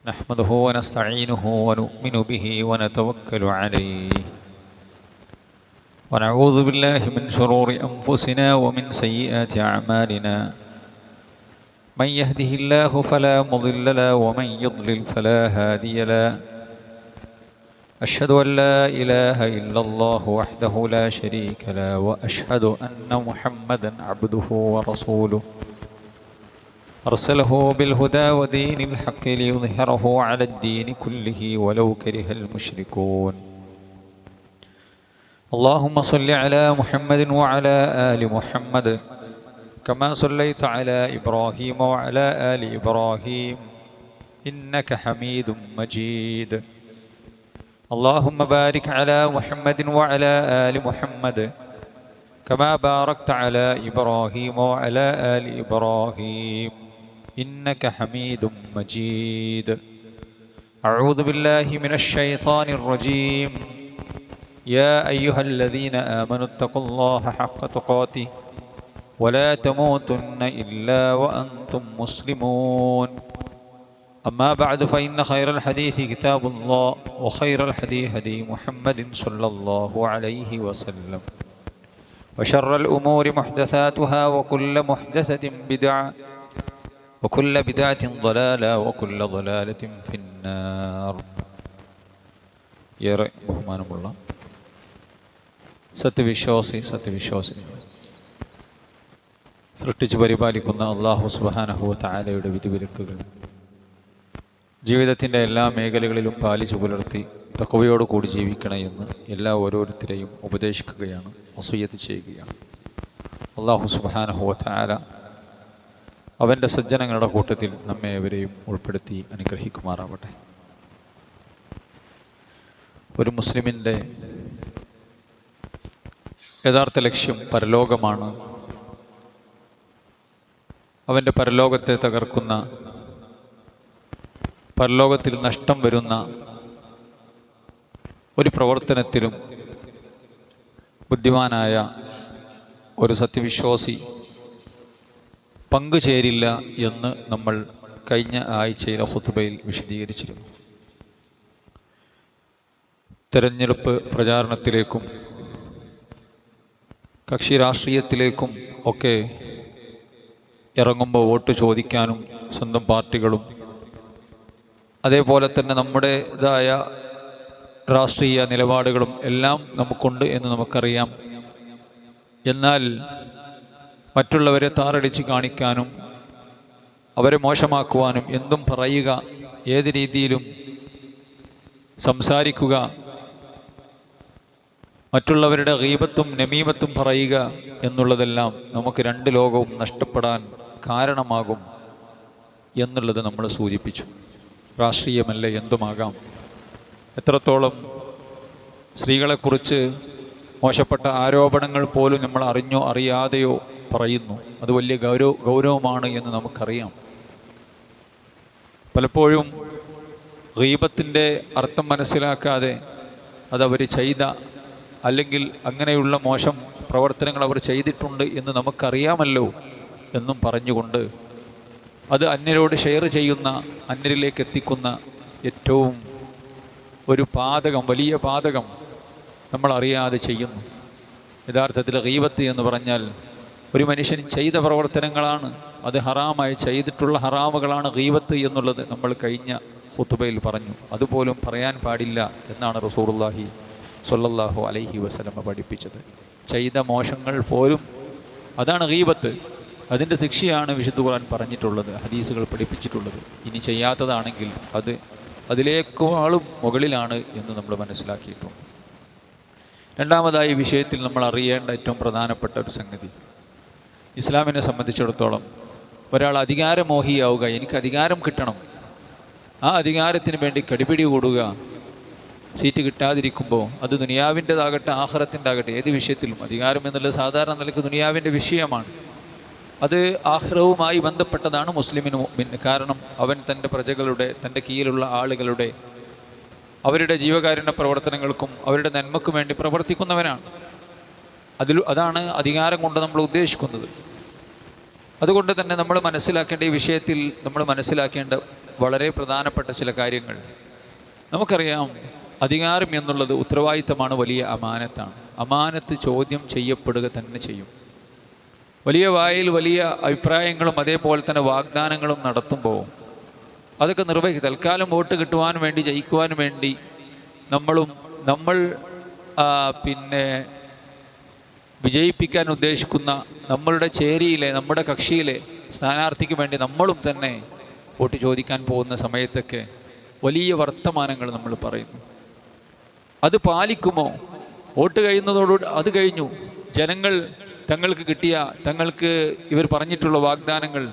نحمده ونستعينه ونؤمن به ونتوكل عليه ونعوذ بالله من شرور أنفسنا ومن سيئات أعمالنا من يهده الله فلا مضل له ومن يضلل فلا هادي له أشهد أن لا إله إلا الله وحده لا شريك له وأشهد أن محمدا عبده ورسوله أرسله بالهدى ودين الحق ليظهره على الدين كله ولو كره المشركون اللهم صل على محمد وعلى آل محمد كما صليت على إبراهيم وعلى آل إبراهيم إنك حميد مجيد اللهم بارك على محمد وعلى آل محمد كما باركت على إبراهيم وعلى آل إبراهيم إنك حميد مجيد أعوذ بالله من الشيطان الرجيم يا أيها الذين آمنوا اتقوا الله حق تقاته ولا تموتن إلا وأنتم مسلمون أما بعد فإن خير الحديث كتاب الله وخير الهدي هدي محمد صلى الله عليه وسلم وشر الأمور محدثاتها وكل محدثة بدعة وكل بدعة ضلالة وكل ضلالة في النار ഏറെ ബഹുമാനമുള്ള സത്യവിശ്വാസി സൃഷ്ടിച്ചു പരിപാലിക്കുന്ന അല്ലാഹു സുബ്ഹാനഹു വ തആലയുടെ വിധിവിലക്കുകൾ ജീവിതത്തിൻ്റെ എല്ലാ മേഖലകളിലും പാലിച്ചു പുലർത്തി തഖ്വയോട് കൂടി ജീവിക്കണമെന്ന് എല്ലാ ഓരോരുത്തരെയും ഉപദേശിക്കുകയാണ്, വസിയ്യത്ത് ചെയ്യുകയാണ്. അല്ലാഹു സുബ്ഹാനഹു വ തആല അവൻ്റെ സജ്ജനങ്ങളുടെ കൂട്ടത്തിൽ നമ്മെ ഏവരെയും ഉൾപ്പെടുത്തി അനുഗ്രഹിക്കുമാറാവട്ടെ. ഒരു മുസ്ലിമിൻ്റെ യഥാർത്ഥ ലക്ഷ്യം പരലോകമാണ്. അവൻ്റെ പരലോകത്തെ തകർക്കുന്ന, പരലോകത്തിൽ നഷ്ടം വരുന്ന ഒരു പ്രവർത്തനത്തിലും ബുദ്ധിമാനായ ഒരു സത്യവിശ്വാസി പങ്കുചേരില്ല എന്ന് നമ്മൾ കഴിഞ്ഞ ആഴ്ചയിലെ ഖുതുബയിൽ വിശദീകരിച്ചിരുന്നു. തെരഞ്ഞെടുപ്പ് പ്രചാരണത്തിലേക്കും കക്ഷി രാഷ്ട്രീയത്തിലേക്കും ഒക്കെ ഇറങ്ങുമ്പോൾ വോട്ട് ചോദിക്കാനും സ്വന്തം പാർട്ടികളും അതേപോലെ തന്നെ നമ്മുടേതായ രാഷ്ട്രീയ നിലപാടുകളും എല്ലാം നമുക്കുണ്ട് എന്ന് നമുക്കറിയാം. എന്നാൽ മറ്റുള്ളവരെ താറടിച്ച് കാണിക്കാനും അവരെ മോശമാക്കുവാനും എന്തും പറയുക, ഏത് രീതിയിലും സംസാരിക്കുക, മറ്റുള്ളവരുടെ ഗീബത്തും നമീമത്തും പറയുക എന്നുള്ളതെല്ലാം നമുക്ക് രണ്ട് ലോകവും നഷ്ടപ്പെടാൻ കാരണമാകും എന്നുള്ളത് നമ്മൾ സൂചിപ്പിച്ചു. രാഷ്ട്രീയമല്ല, എന്തുമാകാം. എത്രത്തോളം സ്ത്രീകളെക്കുറിച്ച് മോശപ്പെട്ട ആരോപണങ്ങൾ പോലും നമ്മൾ അറിഞ്ഞോ അറിയാതെയോ പറയുന്നു. അത് വലിയ ഗൗരവമാണ് എന്ന് നമുക്കറിയാം. പലപ്പോഴും ഗീബത്തിൻ്റെ അർത്ഥം മനസ്സിലാക്കാതെ അതവർ ചെയ്ത, അല്ലെങ്കിൽ അങ്ങനെയുള്ള മോശം പ്രവർത്തനങ്ങൾ അവർ ചെയ്തിട്ടുണ്ട് എന്ന് നമുക്കറിയാമല്ലോ എന്നും പറഞ്ഞുകൊണ്ട് അത് അന്യരോട് ഷെയർ ചെയ്യുന്ന, അന്യരിലേക്ക് എത്തിക്കുന്ന ഏറ്റവും ഒരു പാതകം, വലിയ പാതകം നമ്മൾ അറിയാതെ ചെയ്യുന്നു. യഥാർത്ഥത്തിൽ ഗീബത്ത് എന്ന് പറഞ്ഞാൽ ഒരു മനുഷ്യൻ ചെയ്ത പ്രവർത്തനങ്ങളാണ്, അത് ഹറാമായി ചെയ്തിട്ടുള്ള ഹറാമുകളാണ് ഗീബത്ത് എന്നുള്ളത് നമ്മൾ കഴിഞ്ഞ ഖുതുബയിൽ പറഞ്ഞു. അതുപോലും പറയാൻ പാടില്ല എന്നാണ് റസൂലുള്ളാഹി സ്വല്ലല്ലാഹു അലൈഹി വസല്ലമ പഠിപ്പിച്ചത്. ചെയ്ത മോശങ്ങൾ പോലും അതാണ് ഗീബത്ത്. അതിൻ്റെ ശിക്ഷയാണ് വിശുദ്ധ ഖുർആൻ പറഞ്ഞിട്ടുള്ളത്, ഹദീസുകൾ പഠിപ്പിച്ചിട്ടുള്ളത്. ഇനി ചെയ്യാത്തതാണെങ്കിൽ അത് അതിലേക്കാളും മുകളിലാണ് എന്ന് നമ്മൾ മനസ്സിലാക്കിയിട്ടുണ്ട്. രണ്ടാമതായി വിഷയത്തിൽ നമ്മൾ അറിയേണ്ട ഏറ്റവും പ്രധാനപ്പെട്ട ഒരു സംഗതി, ഇസ്ലാമിനെ സംബന്ധിച്ചിടത്തോളം ഒരാൾ അധികാരമോഹിയാവുക, എനിക്ക് അധികാരം കിട്ടണം, ആ അധികാരത്തിന് വേണ്ടി കടിപിടി കൂടുക, സീറ്റ് കിട്ടാതിരിക്കുമ്പോൾ അത് ദുനിയാവിൻ്റെതാകട്ടെ ആഖിറത്തിൻ്റെ ആകട്ടെ, ഏത് വിഷയത്തിലും അധികാരം എന്നുള്ളത് സാധാരണ നിലയ്ക്ക് ദുനിയാവിൻ്റെ വിഷയമാണ്. അത് ആഖിറവുമായി ബന്ധപ്പെട്ടതാണ് മുസ്ലിമിന് മുഅ്മിന്. കാരണം അവൻ തൻ്റെ പ്രജകളുടെ, തൻ്റെ കീഴിലുള്ള ആളുകളുടെ, അവരുടെ ജീവകാരുണ്യ പ്രവർത്തനങ്ങൾക്കും അവരുടെ നന്മയ്ക്കും വേണ്ടി പ്രവർത്തിക്കുന്നവനാണ്. അതാണ് അധികാരം കൊണ്ട് നമ്മൾ ഉദ്ദേശിക്കുന്നത്. അതുകൊണ്ട് തന്നെ നമ്മൾ മനസ്സിലാക്കേണ്ട ഈ വിഷയത്തിൽ നമ്മൾ മനസ്സിലാക്കേണ്ട വളരെ പ്രധാനപ്പെട്ട ചില കാര്യങ്ങൾ. നമുക്കറിയാം, അധികാരം എന്നുള്ളത് ഉത്തരവാദിത്തമാണ്, വലിയ അമാനത്താണ്. അമാനത്ത് ചോദ്യം ചെയ്യപ്പെടുക തന്നെ ചെയ്യും. വലിയ വായിൽ വലിയ അഭിപ്രായങ്ങളും അതേപോലെ തന്നെ വാഗ്ദാനങ്ങളും നടത്തുമ്പോൾ അതൊക്കെ നിർവഹിക്കുക. തൽക്കാലം വോട്ട് കിട്ടുവാൻ വേണ്ടി, ജയിക്കുവാൻ വേണ്ടി നമ്മൾ വിജയിപ്പിക്കാൻ ഉദ്ദേശിക്കുന്ന നമ്മളുടെ ചേരിയിലെ, നമ്മുടെ കക്ഷിയിലെ സ്ഥാനാർത്ഥിക്ക് വേണ്ടി നമ്മളും തന്നെ വോട്ട് ചോദിക്കാൻ പോകുന്ന സമയത്തൊക്കെ വലിയ വർത്തമാനങ്ങൾ നമ്മൾ പറയുന്നു. അത് പാലിക്കുമോ? വോട്ട് കഴിയുന്നതോടുകൂടി അത് കഴിഞ്ഞു. ജനങ്ങൾ തങ്ങൾക്ക് ഇവർ പറഞ്ഞിട്ടുള്ള വാഗ്ദാനങ്ങൾ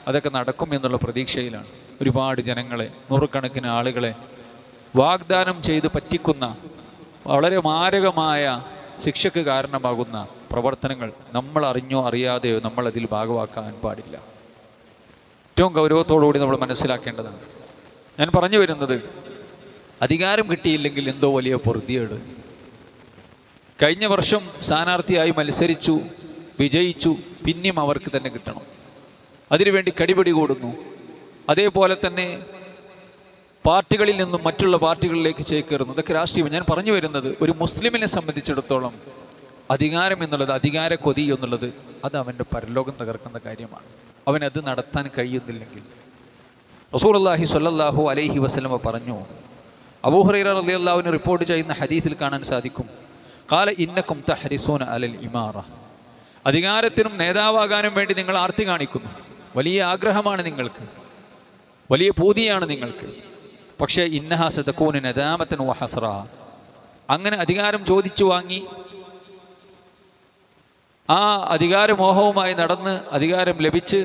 അതൊക്കെ നടക്കും എന്നുള്ള പ്രതീക്ഷയിലാണ്. ഒരുപാട് ജനങ്ങളെ, നൂറുകണക്കിന് ആളുകളെ വാഗ്ദാനം ചെയ്ത് പറ്റിക്കുന്ന, വളരെ മാരകമായ ശിക്ഷയ്ക്ക് കാരണമാകുന്ന പ്രവർത്തനങ്ങൾ നമ്മൾ അറിഞ്ഞോ അറിയാതെയോ നമ്മളതിൽ ഭാഗമാക്കാൻ പാടില്ല. ഏറ്റവും ഗൗരവത്തോടുകൂടി നമ്മൾ മനസ്സിലാക്കേണ്ടതാണ്. ഞാൻ പറഞ്ഞു വരുന്നത്, അധികാരം കിട്ടിയില്ലെങ്കിൽ എന്തോ വലിയ പൊറുതിയേട്. കഴിഞ്ഞ വർഷം സ്ഥാനാർത്ഥിയായി മത്സരിച്ചു, വിജയിച്ചു, പിന്നെയും അവർക്ക് തന്നെ കിട്ടണം. അതിനുവേണ്ടി കടിപിടി കൂടുന്നു. അതേപോലെ തന്നെ പാർട്ടികളിൽ നിന്നും മറ്റുള്ള പാർട്ടികളിലേക്ക് ചേക്കേറുന്നു. ഇതൊക്കെ രാഷ്ട്രീയം. ഞാൻ പറഞ്ഞു വരുന്നത്, ഒരു മുസ്ലിമിനെ സംബന്ധിച്ചിടത്തോളം അധികാരം എന്നുള്ളത്, അധികാര കൊതി എന്നുള്ളത്, അത് അവൻ്റെ പരലോകം തകർക്കുന്ന കാര്യമാണ്. അവനത് നടത്താൻ കഴിയുന്നില്ലെങ്കിൽ. റസൂലുള്ളാഹി സ്വല്ലല്ലാഹു അലൈഹി വസല്ലമ പറഞ്ഞു, അബൂ ഹുറൈറ റളിയല്ലാഹു അൻഹു റിപ്പോർട്ട് ചെയ്യുന്ന ഹദീസിൽ കാണാൻ സാധിക്കും, ഖാല ഇന്നകും തഹ്രിസൂന അലൽ ഇമാറ. അധികാരത്തിനും നേതാവാകാനും വേണ്ടി നിങ്ങൾ ആർത്തി കാണിക്കുന്നു. വലിയ ആഗ്രഹമാണ് നിങ്ങൾക്ക്, വലിയ പൂതിയാണ് നിങ്ങൾക്ക്. പക്ഷേ ഇന്നഹാ സതകൂന നദാമതൻ വഹസ്റ. അങ്ങനെ അധികാരം ചോദിച്ചു വാങ്ങി ആ അധികാരമോഹവുമായി നടന്ന് അധികാരം ലഭിച്ച്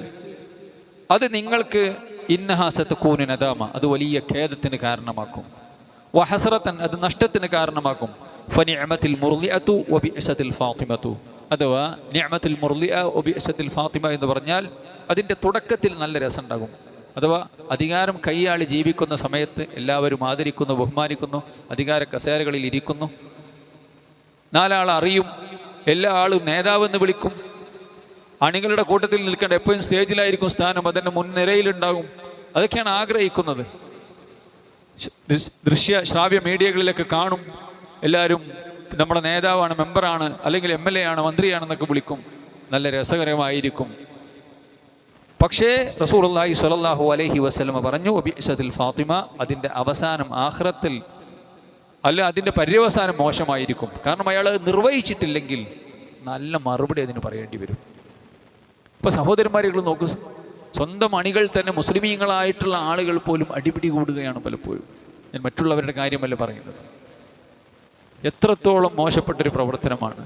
അത് നിങ്ങൾക്ക് ഇന്നഹാ സതകൂന നദാമ, അത് വലിയ ഖേദത്തിന് കാരണമാക്കും. വഹസ്റതൻ, അത് നഷ്ടത്തിന് കാരണമാക്കും. ഫനിഅമത്തുൽ മുർളിഅതു വബിഅസത്തുൽ ഫാത്തിമതു. അഥവാ നിഅമത്തുൽ മുർളിഅ വബിഅസത്തുൽ ഫാത്തിമ എന്ന് പറഞ്ഞാൽ അതിൻ്റെ തുടക്കത്തിൽ നല്ല രസമുണ്ടാകും. അഥവാ അധികാരം കൈയാളി ജീവിക്കുന്ന സമയത്ത് എല്ലാവരും ആദരിക്കുന്നു, ബഹുമാനിക്കുന്നു, അധികാര കസേരകളിൽ ഇരിക്കുന്നു, നാലാൾ അറിയും, എല്ലാ ആളും നേതാവെന്ന് വിളിക്കും, അണികളുടെ കൂട്ടത്തിൽ നിൽക്കേണ്ട, എപ്പോഴും സ്റ്റേജിലായിരിക്കും സ്ഥാനം, അതിൻ്റെ മുൻനിരയിലുണ്ടാകും. അതൊക്കെയാണ് ആഗ്രഹിക്കുന്നത്. ദൃശ്യ ശ്രാവ്യ മീഡിയകളിലൊക്കെ കാണും, എല്ലാവരും നമ്മുടെ നേതാവാണ്, മെമ്പറാണ്, അല്ലെങ്കിൽ MLA ആണ്, മന്ത്രിയാണെന്നൊക്കെ വിളിക്കും. നല്ല രസകരമായിരിക്കും. പക്ഷേ റസൂലുള്ളാഹി സ്വല്ലല്ലാഹു അലൈഹി വസല്ലമ പറഞ്ഞു, ബിഅസത്തുൽ ഫാത്തിമ, അതിൻ്റെ അവസാനം ആഖിറത്തിൽ അതിൻ്റെ പര്യവസാനം മോശമായിരിക്കും. കാരണം അയാൾ നിർവഹിച്ചിട്ടില്ലെങ്കിൽ നല്ല മറുപടി അതിന് പറയേണ്ടി വരും. ഇപ്പോൾ സഹോദരന്മാരുകൾ നോക്കൂ, സ്വന്തം അണികൾ തന്നെ മുസ്ലിമീങ്ങളായിട്ടുള്ള ആളുകൾ പോലും അടിപിടി കൂടുകയാണ് പലപ്പോഴും. ഞാൻ മറ്റുള്ളവരുടെ കാര്യമല്ല പറയുന്നത്. എത്രത്തോളം മോശപ്പെട്ടൊരു പ്രവർത്തനമാണ്.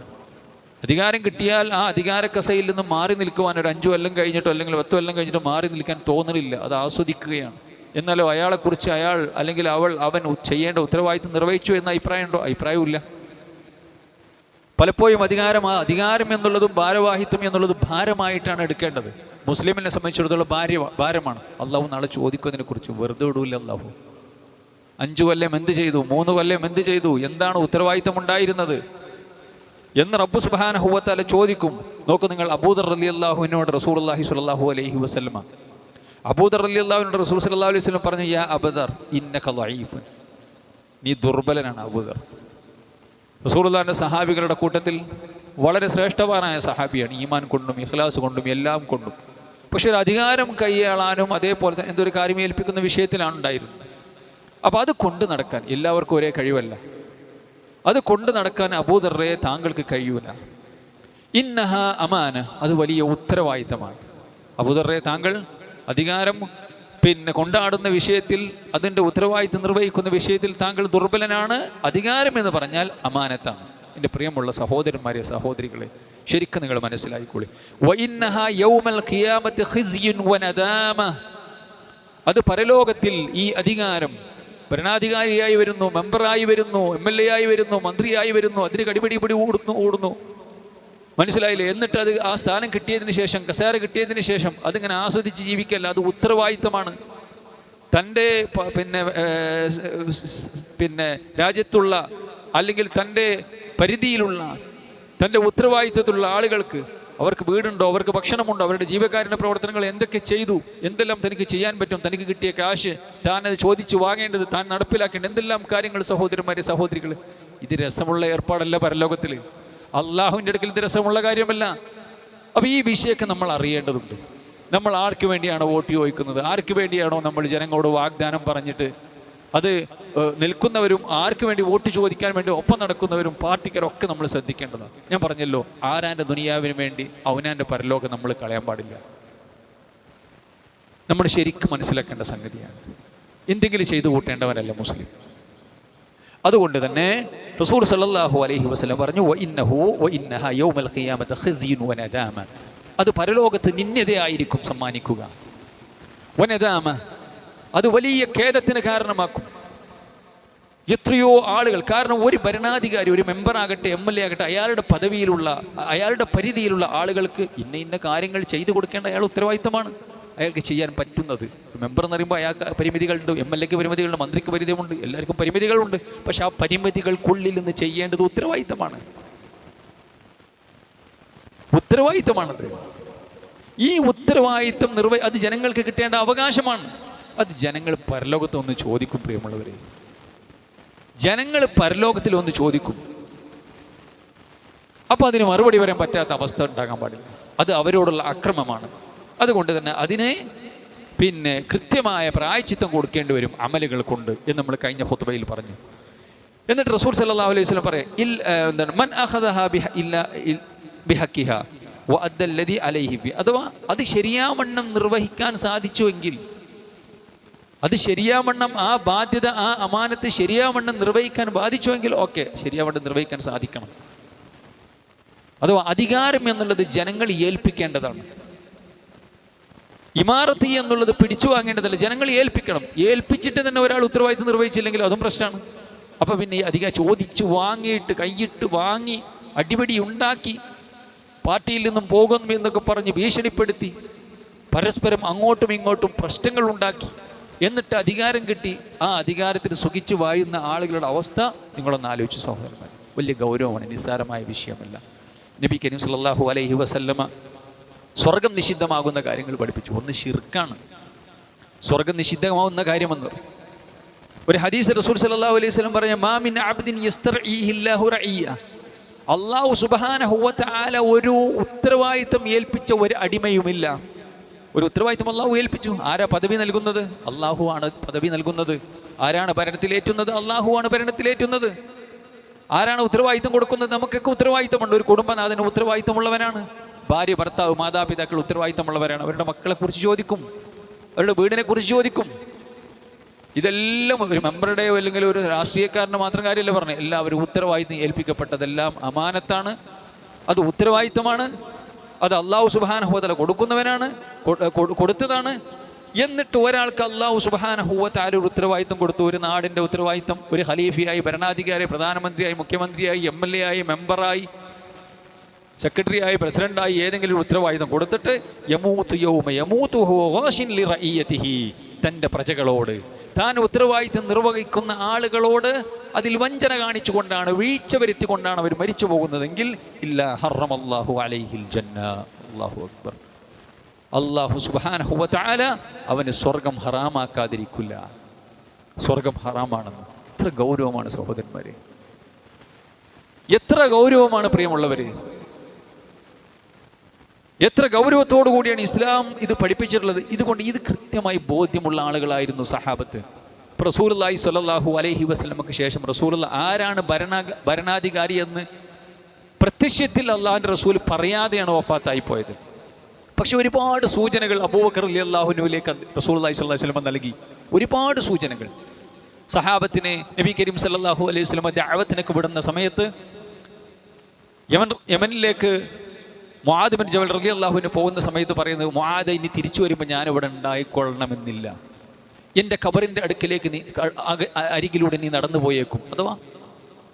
അധികാരം കിട്ടിയാൽ ആ അധികാര കസയിൽ നിന്ന് മാറി നിൽക്കുവാൻ ഒരു 5 കൊല്ലം കഴിഞ്ഞിട്ടോ അല്ലെങ്കിൽ 10 കൊല്ലം കഴിഞ്ഞിട്ടോ മാറി നിൽക്കാൻ തോന്നുന്നില്ല. അത് ആസ്വദിക്കുകയാണ്. എന്നാലോ അയാളെക്കുറിച്ച് അല്ലെങ്കിൽ അവൻ ചെയ്യേണ്ട ഉത്തരവാദിത്വം നിർവഹിച്ചു എന്ന അഭിപ്രായമുണ്ടോ? അഭിപ്രായമില്ല. പലപ്പോഴും അധികാരം എന്നുള്ളതും ഭാരവാഹിത്വം എന്നുള്ളതും ഭാരമായിട്ടാണ് എടുക്കേണ്ടത്. മുസ്ലിമിനെ സംബന്ധിച്ചിടത്തോളം ഭാരമാണ്. അള്ളാഹു നാളെ ചോദിക്കും അതിനെക്കുറിച്ച്. വെറുതെ വിടൂല്ല അള്ളാഹു. 5 കൊല്ലം എന്ത് ചെയ്തു, 3 കൊല്ലം എന്ത് ചെയ്തു, എന്താണ് ഉത്തരവാദിത്വം ഉണ്ടായിരുന്നത് എന്ന് റബ്ബ് സുബ്ഹാനഹു വ തആല ചോദിക്കും. നോക്കൂ നിങ്ങൾ, അബൂദർ റളിയല്ലാഹുവിനോട് റസൂലുള്ളാഹി സ്വല്ലല്ലാഹു അലൈഹി വസല്ലമ, അബൂദർ റളിയല്ലാഹുവിനോട് റസൂൽ സല്ലല്ലാഹു അലൈഹി വസല്ലം പറഞ്ഞു, യാ അബൂദർ ഇന്നക ദഈഫുൻ, നീ ദുർബലനാണ് അബൂദർ. റസൂലുള്ളാഹിന്റെ സഹാബികളുടെ കൂട്ടത്തിൽ വളരെ ശ്രേഷ്ഠവാനായ സഹാബിയാണ്, ഈമാൻ കൊണ്ടും ഇഖ്ലാസ് കൊണ്ടും എല്ലാം കൊണ്ടും. പക്ഷേ ഒരു അധികാരം കൈയാളാനും അതേപോലെ തന്നെ എന്തൊരു കാര്യം ഏൽപ്പിക്കുന്ന വിഷയത്തിലാണ് ഉണ്ടായിരുന്നത്. അപ്പോൾ അത് കൊണ്ട് നടക്കാൻ എല്ലാവർക്കും ഒരേ കഴിവല്ല. അത് കൊണ്ട് നടക്കാൻ അബൂദർറെ താങ്കൾക്ക് കഴിയൂല. ഇന്നഹ അമാന, അത് വലിയ ഉത്തരവാദിത്തമാണ്. അബൂദർറെ താങ്കൾ അധികാരം കൊണ്ടാടുന്ന വിഷയത്തിൽ, അതിൻ്റെ ഉത്തരവാദിത്തം നിർവഹിക്കുന്ന വിഷയത്തിൽ താങ്കൾ ദുർബലനാണ്. അധികാരം എന്ന് പറഞ്ഞാൽ അമാനത്താണ്. എൻ്റെ പ്രിയമുള്ള സഹോദരന്മാരെ, സഹോദരികളെ, ശരിക്കും നിങ്ങൾ മനസ്സിലായിക്കോളി. വഇന്നഹ യൗമൽ ഖിയാമത്തി ഖിസ്യുൻ വനദാമ, അത് പരലോകത്തിൽ ഈ അധികാരം ഭരണാധികാരിയായി വരുന്നു, മെമ്പറായി വരുന്നു, MLA ആയി വരുന്നു, മന്ത്രിയായി വരുന്നു, അതിന് കടിപിടി ഓടുന്നു. മനസ്സിലായില്ലേ? എന്നിട്ട് അത് ആ സ്ഥാനം കിട്ടിയതിന് ശേഷം, കസേര കിട്ടിയതിന് ശേഷം അതിങ്ങനെ ആസ്വദിച്ച് ജീവിക്കല്ല. അത് ഉത്തരവാദിത്തമാണ്. തൻ്റെ രാജ്യത്തുള്ള അല്ലെങ്കിൽ തൻ്റെ പരിധിയിലുള്ള തൻ്റെ ഉത്തരവാദിത്തത്തിലുള്ള ആളുകൾക്ക് അവർക്ക് വീടുണ്ടോ, അവർക്ക് ഭക്ഷണമുണ്ടോ, അവരുടെ ജീവകാരുണ്യ പ്രവർത്തനങ്ങൾ എന്തൊക്കെ ചെയ്തു, എന്തെല്ലാം തനിക്ക് ചെയ്യാൻ പറ്റും, തനിക്ക് കിട്ടിയ കാശ് താൻ അത് ചോദിച്ചു വാങ്ങേണ്ടത്, താൻ നടപ്പിലാക്കേണ്ടത് എന്തെല്ലാം കാര്യങ്ങൾ. സഹോദരന്മാരെ, സഹോദരികൾ, ഇത് രസമുള്ള ഏർപ്പാടല്ല പരലോകത്തിൽ. അള്ളാഹുവിൻ്റെ അടുക്കൽ ഇത് രസമുള്ള കാര്യമല്ല. അപ്പോൾ ഈ വിഷയമൊക്കെ നമ്മൾ അറിയേണ്ടതുണ്ട്. നമ്മൾ ആർക്ക് വേണ്ടിയാണോ വോട്ട് ചോദിക്കുന്നത്, ആർക്ക് വേണ്ടിയാണോ നമ്മൾ ജനങ്ങളോട് വാഗ്ദാനം പറഞ്ഞിട്ട് അത് നിൽക്കുന്നവരും ആർക്ക് വേണ്ടി വോട്ട് ചോദിക്കാൻ വേണ്ടി ഒപ്പം നടക്കുന്നവരും പാർട്ടിക്കാരൊക്കെ നമ്മൾ ശ്രദ്ധിക്കേണ്ടതാണ്. ഞാൻ പറഞ്ഞല്ലോ, ആരാൻ്റെ ദുനിയാവിന് വേണ്ടി അവനാൻ്റെ പരലോകം നമ്മൾ കളയാൻ പാടില്ല. നമ്മൾ ശരിക്കും മനസ്സിലാക്കേണ്ട സംഗതിയാണ്. എന്തെങ്കിലും ചെയ്തു കൂട്ടേണ്ടവനല്ല മുസ്ലിം. അതുകൊണ്ട് തന്നെ റസൂൽ സല്ലല്ലാഹു അലൈഹി വസല്ലം പറഞ്ഞു, വഇന്നഹ യൗമൽ ഖിയാമത്തി ഖിസ്യുൻ വനദാമ, അത് പരലോകത്ത് നിന്ദയായിരിക്കും സമ്മാനിക്കുക. വനദാമ, അത് വലിയ ഖേദത്തിന് കാരണമാക്കും. എത്രയോ ആളുകൾ, കാരണം ഒരു ഭരണാധികാരി, ഒരു മെമ്പറാകട്ടെ, MLA ആകട്ടെ, അയാളുടെ പരിധിയിലുള്ള ആളുകൾക്ക് ഇന്ന കാര്യങ്ങൾ ചെയ്തു കൊടുക്കേണ്ട അയാൾ ഉത്തരവാദിത്തമാണ്. അയാൾക്ക് ചെയ്യാൻ പറ്റുന്നത്. മെമ്പർ എന്ന് പറയുമ്പോൾ അയാൾക്ക് പരിമിതികളുണ്ട്, MLAക്ക് പരിമിതികളുണ്ട്, മന്ത്രിക്ക് പരിമിതിയുണ്ട്, എല്ലാവർക്കും പരിമിതികളുണ്ട്. പക്ഷെ ആ പരിമിതികൾക്കുള്ളിൽ നിന്ന് ചെയ്യേണ്ടത് ഉത്തരവാദിത്തമാണത്. ഈ ഉത്തരവാദിത്തം അത് ജനങ്ങൾക്ക് കിട്ടേണ്ട അവകാശമാണ്. അത് ജനങ്ങൾ പരലോകത്ത് ഒന്ന് ചോദിക്കും. പ്രിയമുള്ളവരെ, ജനങ്ങൾ പരലോകത്തിൽ ഒന്ന് ചോദിക്കും. അപ്പോൾ അതിന് മറുപടി പറയാൻ പറ്റാത്ത അവസ്ഥ ഉണ്ടാകാൻ പാടില്ല. അത് അവരോടുള്ള അക്രമമാണ്. അതുകൊണ്ട് തന്നെ അതിനെ കൃത്യമായ പ്രായശ്ചിത്തം കൊടുക്കേണ്ടി വരും അമലുകൾ കൊണ്ട് എന്ന് നമ്മൾ കഴിഞ്ഞ ഖുത്ബയിൽ പറഞ്ഞു. എന്നിട്ട് റസൂൽ സല്ലല്ലാഹു അലൈഹി വസല്ലം പറയാം, മൻ അഖദഹാ ബിഹഖിഹാ വഅദ്ദല്ലദി അലൈഹി ഫി, അഥവാ അത് ശരിയാവണ്ണം നിർവഹിക്കാൻ സാധിച്ചുവെങ്കിൽ, അത് ശരിയാവണ്ണം ആ ബാധ്യത, ആ അമാനത്ത് ശരിയാവണ്ണം നിർവഹിക്കാൻ ബാധിച്ചുവെങ്കിൽ ഓക്കെ, ശരിയാവണ്ണം നിർവഹിക്കാൻ സാധിക്കണം. അഥവാ അധികാരം എന്നുള്ളത് ജനങ്ങൾ ഏൽപ്പിക്കേണ്ടതാണ്. ഇമാറത്ത് എന്നുള്ളത് പിടിച്ചു വാങ്ങേണ്ടതല്ല, ജനങ്ങൾ ഏൽപ്പിക്കണം. ഏൽപ്പിച്ചിട്ട് തന്നെ ഒരാൾ ഉത്തരവാദിത്തം നിർവഹിച്ചില്ലെങ്കിൽ അതും പ്രശ്നമാണ്. അപ്പം പിന്നെ അധികം ചോദിച്ചു വാങ്ങിയിട്ട് കൈയിട്ട് വാങ്ങി അടിപിടി ഉണ്ടാക്കി പാർട്ടിയിൽ നിന്നും പോകുന്നു എന്നൊക്കെ പറഞ്ഞ് ഭീഷണിപ്പെടുത്തി പരസ്പരം അങ്ങോട്ടും ഇങ്ങോട്ടും പ്രശ്നങ്ങൾ ഉണ്ടാക്കി എന്നിട്ട് അധികാരം കിട്ടി ആ അധികാരത്തിൽ സുഖിച്ചു വാഴുന്ന ആളുകളുടെ അവസ്ഥ നിങ്ങളൊന്ന് ആലോചിച്ചു സഹോദരന്മാർ. വലിയ ഗൗരവമാണ്, നിസ്സാരമായ വിഷയമല്ല. നബി കരീം സല്ലല്ലാഹു അലൈഹി വസല്ലമ സ്വർഗം നിഷിദ്ധമാകുന്ന കാര്യങ്ങൾ പഠിപ്പിച്ചു. ഒന്ന് ശിർക്കാണ് സ്വർഗം നിഷിദ്ധമാകുന്ന കാര്യമെന്ന്. ഒരു ഹദീസ് റസൂൽ സല്ലല്ലാഹു അലൈഹി വസല്ലം പറഞ്ഞ, മാ മിൻ അബ്ദിൻ യസ്തർഈഹില്ലാഹു റഈയ, അല്ലാഹു സുബ്ഹാനഹു വ തആല ഒരു ഉത്തരവാദിത്തം ഏൽപ്പിച്ച ഒരു അടിമയുമില്ല. ഒരു ഉത്തരവാദിത്തം അള്ളാഹു ഏൽപ്പിച്ചു. ആരാ പദവി നൽകുന്നത്? അള്ളാഹു ആണ് പദവി നൽകുന്നത്. ആരാണ് ഭരണത്തിലേറ്റുന്നത്? അള്ളാഹു ആണ് ഭരണത്തിലേറ്റുന്നത്. ആരാണ് ഉത്തരവാദിത്തം കൊടുക്കുന്നത്? നമുക്കൊക്കെ ഉത്തരവാദിത്തമുണ്ട്. ഒരു കുടുംബനാഥന് ഉത്തരവാദിത്തമുള്ളവനാണ്. ഭാര്യ, ഭർത്താവ്, മാതാപിതാക്കൾ ഉത്തരവാദിത്തമുള്ളവരാണ്. അവരുടെ മക്കളെ കുറിച്ച് ചോദിക്കും, അവരുടെ വീടിനെ കുറിച്ച് ചോദിക്കും. ഇതെല്ലാം ഒരു മെമ്പറുടെയോ അല്ലെങ്കിൽ ഒരു രാഷ്ട്രീയക്കാരന് മാത്രം കാര്യമല്ല പറഞ്ഞത്. എല്ലാവരും ഉത്തരവാദിത്തം ഏൽപ്പിക്കപ്പെട്ടതെല്ലാം അമാനത്താണ്. അത് ഉത്തരവാദിത്തമാണ്. അത് അള്ളാഹു സുബ്ഹാനഹു വ തആല കൊടുക്കുന്നവനാണ്, കൊടുത്തതാണ്. എന്നിട്ട് ഒരാൾക്ക് അള്ളാഹു സുബ്ഹാനഹു വ തആല ഒരു ഉത്തരവാദിത്തം കൊടുത്തു. ഒരു നാടിൻ്റെ ഉത്തരവാദിത്തം, ഒരു ഖലീഫയായി, ഭരണാധികാരി, പ്രധാനമന്ത്രിയായി, മുഖ്യമന്ത്രിയായി, MLA ആയി, മെമ്പറായി, സെക്രട്ടറിയായി, പ്രസിഡന്റായി ഏതെങ്കിലും ഒരു ഉത്തരവാദിത്തം കൊടുത്തിട്ട് യമൂതു യൗമ യമൂതു ഹുവ ഗാശിൻ ലിറഇയതിഹി, തൻ്റെ പ്രജകളോട്, താൻ ഉത്തരവാദിത്തം നിർവഹിക്കുന്ന ആളുകളോട് അതിൽ വഞ്ചന കാണിച്ചുകൊണ്ടാണ്, വീഴ്ച വരുത്തിക്കൊണ്ടാണ് അവർ മരിച്ചു പോകുന്നതെങ്കിൽ ഇല്ലാ ഹറമല്ലാഹു അലൈഹിൽ ജന്ന. അല്ലാഹു അക്ബർ. അല്ലാഹു സുബ്ഹാനഹു വ തആല അവന് സ്വർഗം ഹറാമാക്കാതിരിക്കില്ല. സ്വർഗം ഹറാമാണെന്ന്. എത്ര ഗൗരവമാണ് സഹോദരന്മാരെ, എത്ര ഗൗരവമാണ് പ്രിയമുള്ളവരെ. എത്ര ഗൗരവത്തോടു കൂടിയാണ് ഇസ്ലാം ഇത് പഠിപ്പിച്ചിട്ടുള്ളത്. ഇതുകൊണ്ട് ഇത് കൃത്യമായി ബോധ്യമുള്ള ആളുകളായിരുന്നു സഹാബത്ത്. റസൂലുള്ളാഹി സ്വല്ലല്ലാഹു അലൈഹി വസല്ലമക്ക് ശേഷം റസൂലുള്ള ആരാണ് ഭരണാധികാരി എന്ന് പ്രത്യക്ഷത്തിൽ അള്ളാഹുവിൻ്റെ റസൂൽ പറയാതെയാണ് വഫാത്തായി പോയത്. പക്ഷെ ഒരുപാട് സൂചനകൾ അബൂബക്കർ റളിയല്ലാഹു അൻഹുവിലേക്ക് റസൂലുള്ളാഹി സ്വല്ലല്ലാഹു അലൈഹി വസല്ലം നൽകി. ഒരുപാട് സൂചനകൾ സഹാബത്തിനെ നബി കരീം സല്ലല്ലാഹു അലൈഹി വസല്ലം ദഅവത്തിനൊക്കെ വിടുന്ന സമയത്ത് യമനിലേക്ക് മുആദ് ബിൻ ജബൽ റളിയല്ലാഹു അൻഹു പോകുന്ന സമയത്ത് പറയുന്നത്, മുആദ് ഇനി തിരിച്ചു വരുമ്പോൾ ഞാനിവിടെ ഉണ്ടായിക്കൊള്ളണമെന്നില്ല, എൻ്റെ ഖബറിൻ്റെ അടുക്കിലേക്ക് നീ അരികിലൂടെ നീ നടന്നു പോയേക്കും. അഥവാ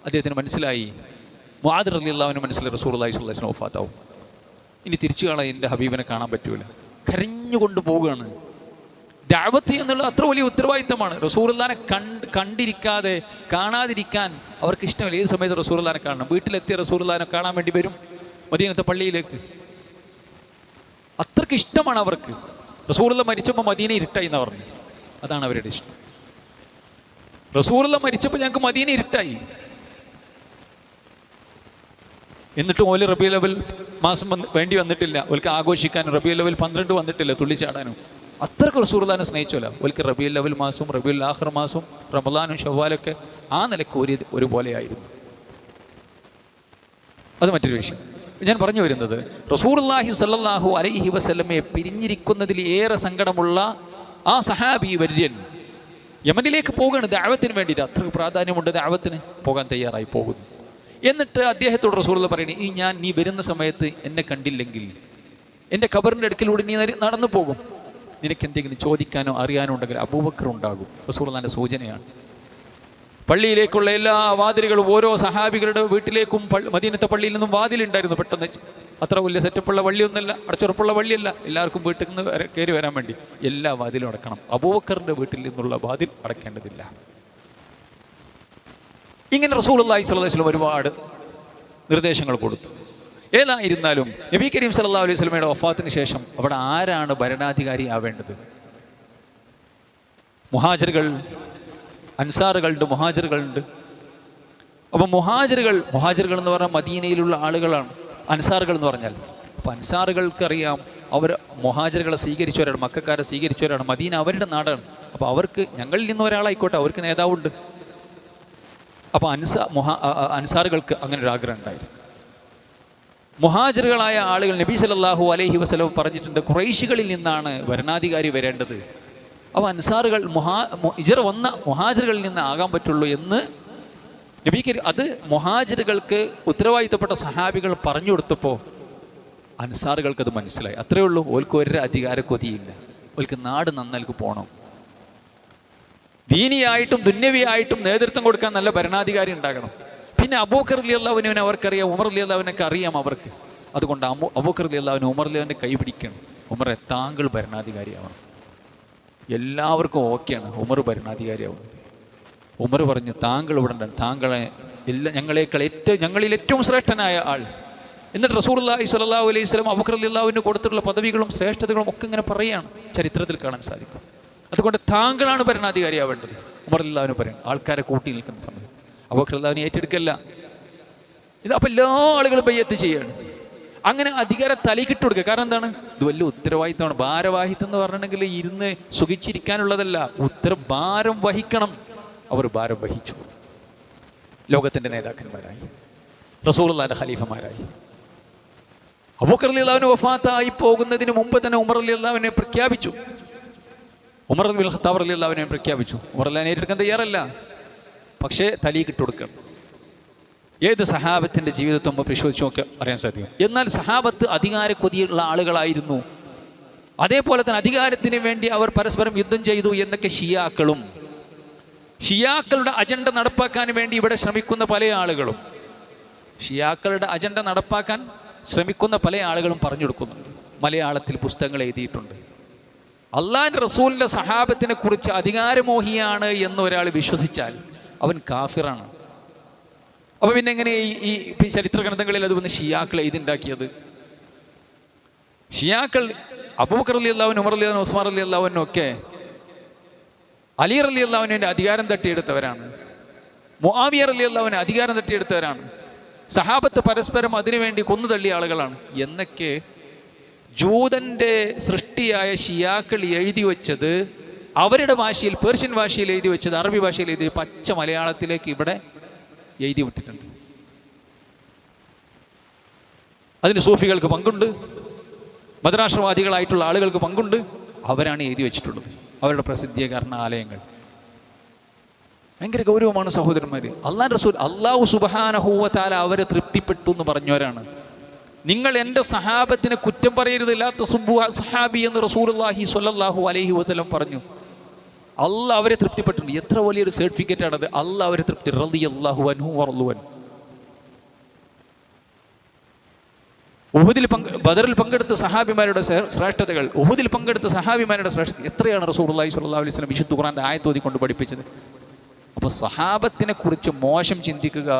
അദ്ദേഹത്തിന് മനസ്സിലായി, മുആദ് റളിയല്ലാഹു അൻഹു മനസ്സിലായി റസൂലുള്ളാഹി സ്വല്ലല്ലാഹു അലൈഹി വസല്ലം വഫാത്താവും, ഇനി തിരിച്ചു കാണാൻ എൻ്റെ ഹബീബിനെ കാണാൻ പറ്റൂല. കരഞ്ഞുകൊണ്ട് പോവുകയാണ്. ദഅവത്ത് എന്നുള്ളത് അത്ര വലിയ ഉത്തരവാദിത്തമാണ്. റസൂലുള്ളാഹിനെ കണ്ടിരിക്കാതെ കാണാതിരിക്കാൻ അവർക്ക് ഇഷ്ടമില്ല. ഏത് സമയത്ത് റസൂലുള്ളാഹിനെ കാണണം. വീട്ടിലെത്തിയ റസൂലുള്ളാഹിനെ കാണാൻ വേണ്ടി വരും മദീനത്തെ പള്ളിയിലേക്ക്. അത്രക്ക് ഇഷ്ടമാണ് അവർക്ക്. റസൂലുള്ള മരിച്ചപ്പോൾ മദീന ഇരുട്ടായി എന്ന് പറഞ്ഞു. അതാണ് അവരുടെ ഇഷ്ടം. റസൂലുള്ള മരിച്ചപ്പോൾ ഞങ്ങൾക്ക് മദീന ഇരുട്ടായി. എന്നിട്ടും ഓല് റബീഉൽ അവ്വൽ മാസം വേണ്ടി വന്നിട്ടില്ല. ഓൽക്ക് ആഘോഷിക്കാനും റബീഉൽ അവ്വൽ 12 വന്നിട്ടില്ല തുള്ളിച്ചാടാനും. അത്രക്ക് റസൂലുള്ളാഹിനെ സ്നേഹിച്ചോല. ഓൽക്ക് റബീഉൽ അവ്വൽ മാസവും റബീഉൽ ആഖിർ മാസവും റമളാനും ശവ്വാലൊക്കെ ആ നിലക്ക് ഒരുപോലെയായിരുന്നു. അത് മറ്റൊരു വിഷയം. ഞാൻ പറഞ്ഞു വരുന്നത്, റസൂലുള്ളാഹി സ്വല്ലല്ലാഹു അലൈഹി വസല്ലമയെ പിരിഞ്ഞിരിക്കുന്നതിൽ ഏറെ സങ്കടമുള്ള ആ സഹാബി വര്യൻ യമനിലേക്ക് പോകുകയാണ് ദഅവത്തിന് വേണ്ടിയിട്ട്. അത്രയ്ക്ക് പ്രാധാന്യമുണ്ട് ദഅവത്തിന്. പോകാൻ തയ്യാറായി പോകുന്നു. എന്നിട്ട് അദ്ദേഹത്തോട് റസൂലുള്ളാഹി പറയുന്നത്, നീ വരുന്ന സമയത്ത് എന്നെ കണ്ടില്ലെങ്കിൽ എൻ്റെ ഖബറിൻ്റെ അടുക്കിലൂടെ നീ നടന്നു പോകും. നിനക്ക് എന്തെങ്കിലും ചോദിക്കാനോ അറിയാനോ ഉണ്ടെങ്കിൽ അബൂബക്കർ ഉണ്ടാകും. റസൂലുള്ളാഹിൻ്റെ സൂചനയാണ്. പള്ളിയിലേക്കുള്ള എല്ലാ വാതിലുകളും ഓരോ സഹാബികളുടെ വീട്ടിലേക്കും മദീനത്തെ പള്ളിയിൽ നിന്നും വാതിലുണ്ടായിരുന്നു. പെട്ടെന്ന് അത്ര വലിയ സെറ്റപ്പുള്ള പള്ളിയൊന്നുമല്ല, അടച്ചുറപ്പുള്ള പള്ളിയല്ല. എല്ലാവർക്കും വീട്ടിൽ നിന്ന് കയറി വരാൻ വേണ്ടി എല്ലാ വാതിലും അടക്കണം. അബൂബക്കറിൻ്റെ വീട്ടിൽ നിന്നുള്ള വാതിൽ അടക്കേണ്ടതില്ല. ഇങ്ങനെ റസൂലുള്ളാഹി സ്വല്ലല്ലാഹു അലൈഹി വസല്ലം ഒരുപാട് നിർദ്ദേശങ്ങൾ കൊടുത്തു. ഏതായിരുന്നാലും നബി കരീം സല്ലല്ലാഹു അലൈഹി വസല്ലമയുടെ വഫാത്തിന് ശേഷം അവിടെ ആരാണ് ഭരണാധികാരി ആവേണ്ടത്? മുഹാജിറുകൾ, അൻസാറുകളുണ്ട്, മുഹാജിറുകളുണ്ട്. അപ്പം മുഹാജിറുകൾ എന്ന് പറഞ്ഞാൽ മദീനയിലുള്ള ആളുകളാണ്. അൻസാറുകൾ എന്ന് പറഞ്ഞാൽ, അപ്പം അൻസാറുകൾക്കറിയാം അവർ മുഹാജിറുകളെ സ്വീകരിച്ചവരാണ്, മക്കക്കാരെ സ്വീകരിച്ചവരാണ്. മദീന അവരുടെ നാടാണ്. അപ്പോൾ അവർക്ക് ഞങ്ങളിൽ നിന്ന് ഒരാളായിക്കോട്ടെ, അവർക്ക് നേതാവുണ്ട്. അപ്പോൾ അൻസാറുകൾക്ക് അങ്ങനെ ഒരു ആഗ്രഹം ഉണ്ടായിരുന്നു. മുഹാജിറുകളായ ആളുകൾ നബി സല്ലല്ലാഹു അലൈഹി വസല്ലം പറഞ്ഞിട്ടുണ്ട്, ഖുറൈശികളിൽ നിന്നാണ് ഭരണാധികാരി വരേണ്ടത്. അപ്പോൾ അൻസാറുകൾ ഹിജ്റ വന്ന മുഹാജിറുകളിൽ നിന്ന് ആകാൻ പറ്റുള്ളൂ എന്ന് നബി അത് മുഹാജിറുകൾക്ക് ഉത്തരവാദിത്തപ്പെട്ട സഹാബികൾ പറഞ്ഞു കൊടുത്തപ്പോൾ അൻസാറുകൾക്കത് മനസ്സിലായി. അത്രയേ ഉള്ളൂ. ഓൽക്ക് ഒരു അധികാര കൊതിയില്ല. ഓൽക്ക് നാട് നന്നാൽക്ക് പോകണം. ദീനിയായിട്ടും ദുന്യവിയായിട്ടും നേതൃത്വം കൊടുക്കാൻ നല്ല ഭരണാധികാരി ഉണ്ടാകണം. പിന്നെ അബൂബക്കർ റളിയല്ലാഹു അൻഹുവിനെ അവർക്കറിയാം, ഉമർ റളിയല്ലാഹു അൻഹുവിനൊക്കെ അറിയാം അവർക്ക്. അതുകൊണ്ട് അബൂബക്കർ റളിയല്ലാഹു അൻഹു ഉമർ റളിയല്ലാഹു അൻഹുവിനെ കൈ പിടിക്കണം. ഉമറെ, താങ്കൾ ഭരണാധികാരിയാവണം. എല്ലാവർക്കും ഓക്കെയാണ് ഉമർ ഭരണാധികാരിയാവും. ഉമർ പറഞ്ഞു, താങ്കൾ ഇവിടെ ഉണ്ട്, താങ്കളെ ഞങ്ങളിൽ ഏറ്റവും ശ്രേഷ്ഠനായ ആൾ. എന്നിട്ട് റസൂലുള്ളാഹി സ്വല്ലല്ലാഹു അലൈഹി വസല്ലം അബൂബക്കർ റളിയല്ലാഹു അൻഹു കൊടുത്തിട്ടുള്ള പദവികളും ശ്രേഷ്ഠതകളും ഒക്കെ ഇങ്ങനെ പറയുകയാണ്, ചരിത്രത്തിൽ കാണാൻ സാധിക്കും. അതുകൊണ്ട് താങ്കളാണ് ഭരണാധികാരിയാവേണ്ടത്. ഉമർ റളിയല്ലാഹു അൻഹു പറയും, ആൾക്കാരെ കൂട്ടി നിൽക്കുന്ന സമയത്ത് അബൂബക്കർ റളിയല്ലാഹു അൻഹു ഏറ്റെടുക്കല്ല. ഇത് അപ്പം എല്ലാ ആളുകളും ബയ്യത്ത് ചെയ്യാണ്. അങ്ങനെ അധികാരം തലയിക്കിട്ട് കൊടുക്കുക. കാരണം എന്താണ്? ഇത് വലിയ ഉത്തരവാദിത്തമാണ്. ഭാരവാഹിത്വം എന്ന് പറഞ്ഞിട്ടുണ്ടെങ്കിൽ ഇരുന്ന് സുഖിച്ചിരിക്കാനുള്ളതല്ല, ഭാരം വഹിക്കണം. അവർ ഭാരം വഹിച്ചു. ലോകത്തിൻ്റെ നേതാക്കന്മാരായി, റസൂലുള്ളാഹിന്റെ ഖലീഫമാരായി. അബൂബക്കർ റളിയല്ലാഹു അൻഹു വഫാത്തായി പോകുന്നതിന് മുമ്പ് തന്നെ ഉമർ റളിയല്ലാഹു അൻഹുവിനെ പ്രഖ്യാപിച്ചു. ഉമർ ഇബ്നുൽ ഖത്താബ് റളിയല്ലാഹു അൻഹുവിനെ പ്രഖ്യാപിച്ചു. ഉമർ റളിയല്ലാഹു അൻഹു ഏറ്റെടുക്കാൻ തയ്യാറല്ല, പക്ഷേ തലയിക്കിട്ട് കൊടുക്കണം. ഏത് സഹാബത്തിൻ്റെ ജീവിതത്തെ നമ്മൾ പരിശോധിച്ച് നോക്കി അറിയാൻ സാധിക്കും. എന്നാൽ സഹാബത്ത് അധികാര കൊതിയുള്ള ആളുകളായിരുന്നു. അതേപോലെ തന്നെ അധികാരത്തിന് വേണ്ടി അവർ പരസ്പരം യുദ്ധം ചെയ്തു എന്നൊക്കെ ഷിയാക്കളുടെ അജണ്ട നടപ്പാക്കാൻ വേണ്ടി ഇവിടെ ശ്രമിക്കുന്ന പല ആളുകളും പറഞ്ഞു കൊടുക്കുന്നുണ്ട്. മലയാളത്തിൽ പുസ്തകങ്ങൾ എഴുതിയിട്ടുണ്ട്. അള്ളാഹിൻ്റെ റസൂലിൻ്റെ സഹാബത്തിനെ കുറിച്ച് അധികാരമോഹിയാണ് എന്ന് ഒരാൾ വിശ്വസിച്ചാൽ അവൻ കാഫിറാണ്. അപ്പോൾ പിന്നെ എങ്ങനെ ഈ ചരിത്ര ഗ്രന്ഥങ്ങളിൽ അത് വന്ന് ഷിയാക്കൾ എഴുതിണ്ടാക്കിയത്? ഷിയാക്കൾ അബൂബക്കർ റളിയല്ലാഹു അൻഹു, ഉമർ റളിയല്ലാഹു അൻഹു, ഉസ്മാൻ റളിയല്ലാഹു അൻഹു ഒക്കെ അലി റളിയല്ലാഹു അൻഹുവിൻ്റെ അധികാരം തട്ടിയെടുത്തവരാണ്. മുആവിയ റളിയല്ലാഹു അൻഹു അധികാരം തട്ടിയെടുത്തവരാണ്. സഹാബത്ത് പരസ്പരം അതിനുവേണ്ടി കൊന്നു തള്ളിയ ആളുകളാണ് എന്നൊക്കെ ജൂതൻ്റെ സൃഷ്ടിയായ ഷിയാക്കൾ എഴുതി വെച്ചത് അവരുടെ ഭാഷയിൽ, പേർഷ്യൻ ഭാഷയിൽ എഴുതി വെച്ചത്, അറബി ഭാഷയിൽ എഴുതി പച്ച മലയാളത്തിലേക്ക് ഇവിടെ എഴുതി വിട്ടിട്ടുണ്ട്. അതിന് സൂഫികൾക്ക് പങ്കുണ്ട്, മതരാഷ്ട്രവാദികളായിട്ടുള്ള ആളുകൾക്ക് പങ്കുണ്ട്. അവരാണ് എഴുതി വെച്ചിട്ടുള്ളത്, അവരുടെ പ്രസിദ്ധീകരണ ആലയങ്ങൾ. ഭയങ്കര ഗൗരവമാണ് സഹോദരന്മാർ. അല്ലാഹു സുബ്ഹാനഹു വ തആല അവരെ തൃപ്തിപ്പെട്ടു എന്ന് പറഞ്ഞവരാണ്. നിങ്ങൾ എൻ്റെ സഹാബത്തിനെ കുറ്റം പറയരുത്, ലാ തസുബ്ബു അസ്ഹാബി എന്ന് റസൂലുള്ളാഹി സ്വല്ലല്ലാഹു അലൈഹി വസല്ലം പറഞ്ഞു. അള്ളാഹ് അവരെ തൃപ്തിപ്പെട്ടിട്ടുണ്ട്. എത്ര വലിയൊരു സർട്ടിഫിക്കറ്റ് ആണത്. അള്ളാഹ് അവരെ തൃപ്തി, റളിയല്ലാഹു അൻഹു വറളു അൻഹു. ബദറിൽ പങ്കെടുത്ത സഹാബിമാരുടെ ശ്രേഷ്ഠതകൾ, ഉഹുദിൽ പങ്കെടുത്ത സഹാബിമാരുടെ ശ്രേഷ്ഠത എത്രയാണ് റസൂലുള്ളാഹി സ്വല്ലല്ലാഹു അലൈഹി വസല്ലം വിശുദ്ധ ഖുർആന്റെ ആയത്തോതി കൊണ്ട് പഠിപ്പിച്ചത്. അപ്പോൾ സഹാബത്തിനെ കുറിച്ച് മോശം ചിന്തിക്കുക,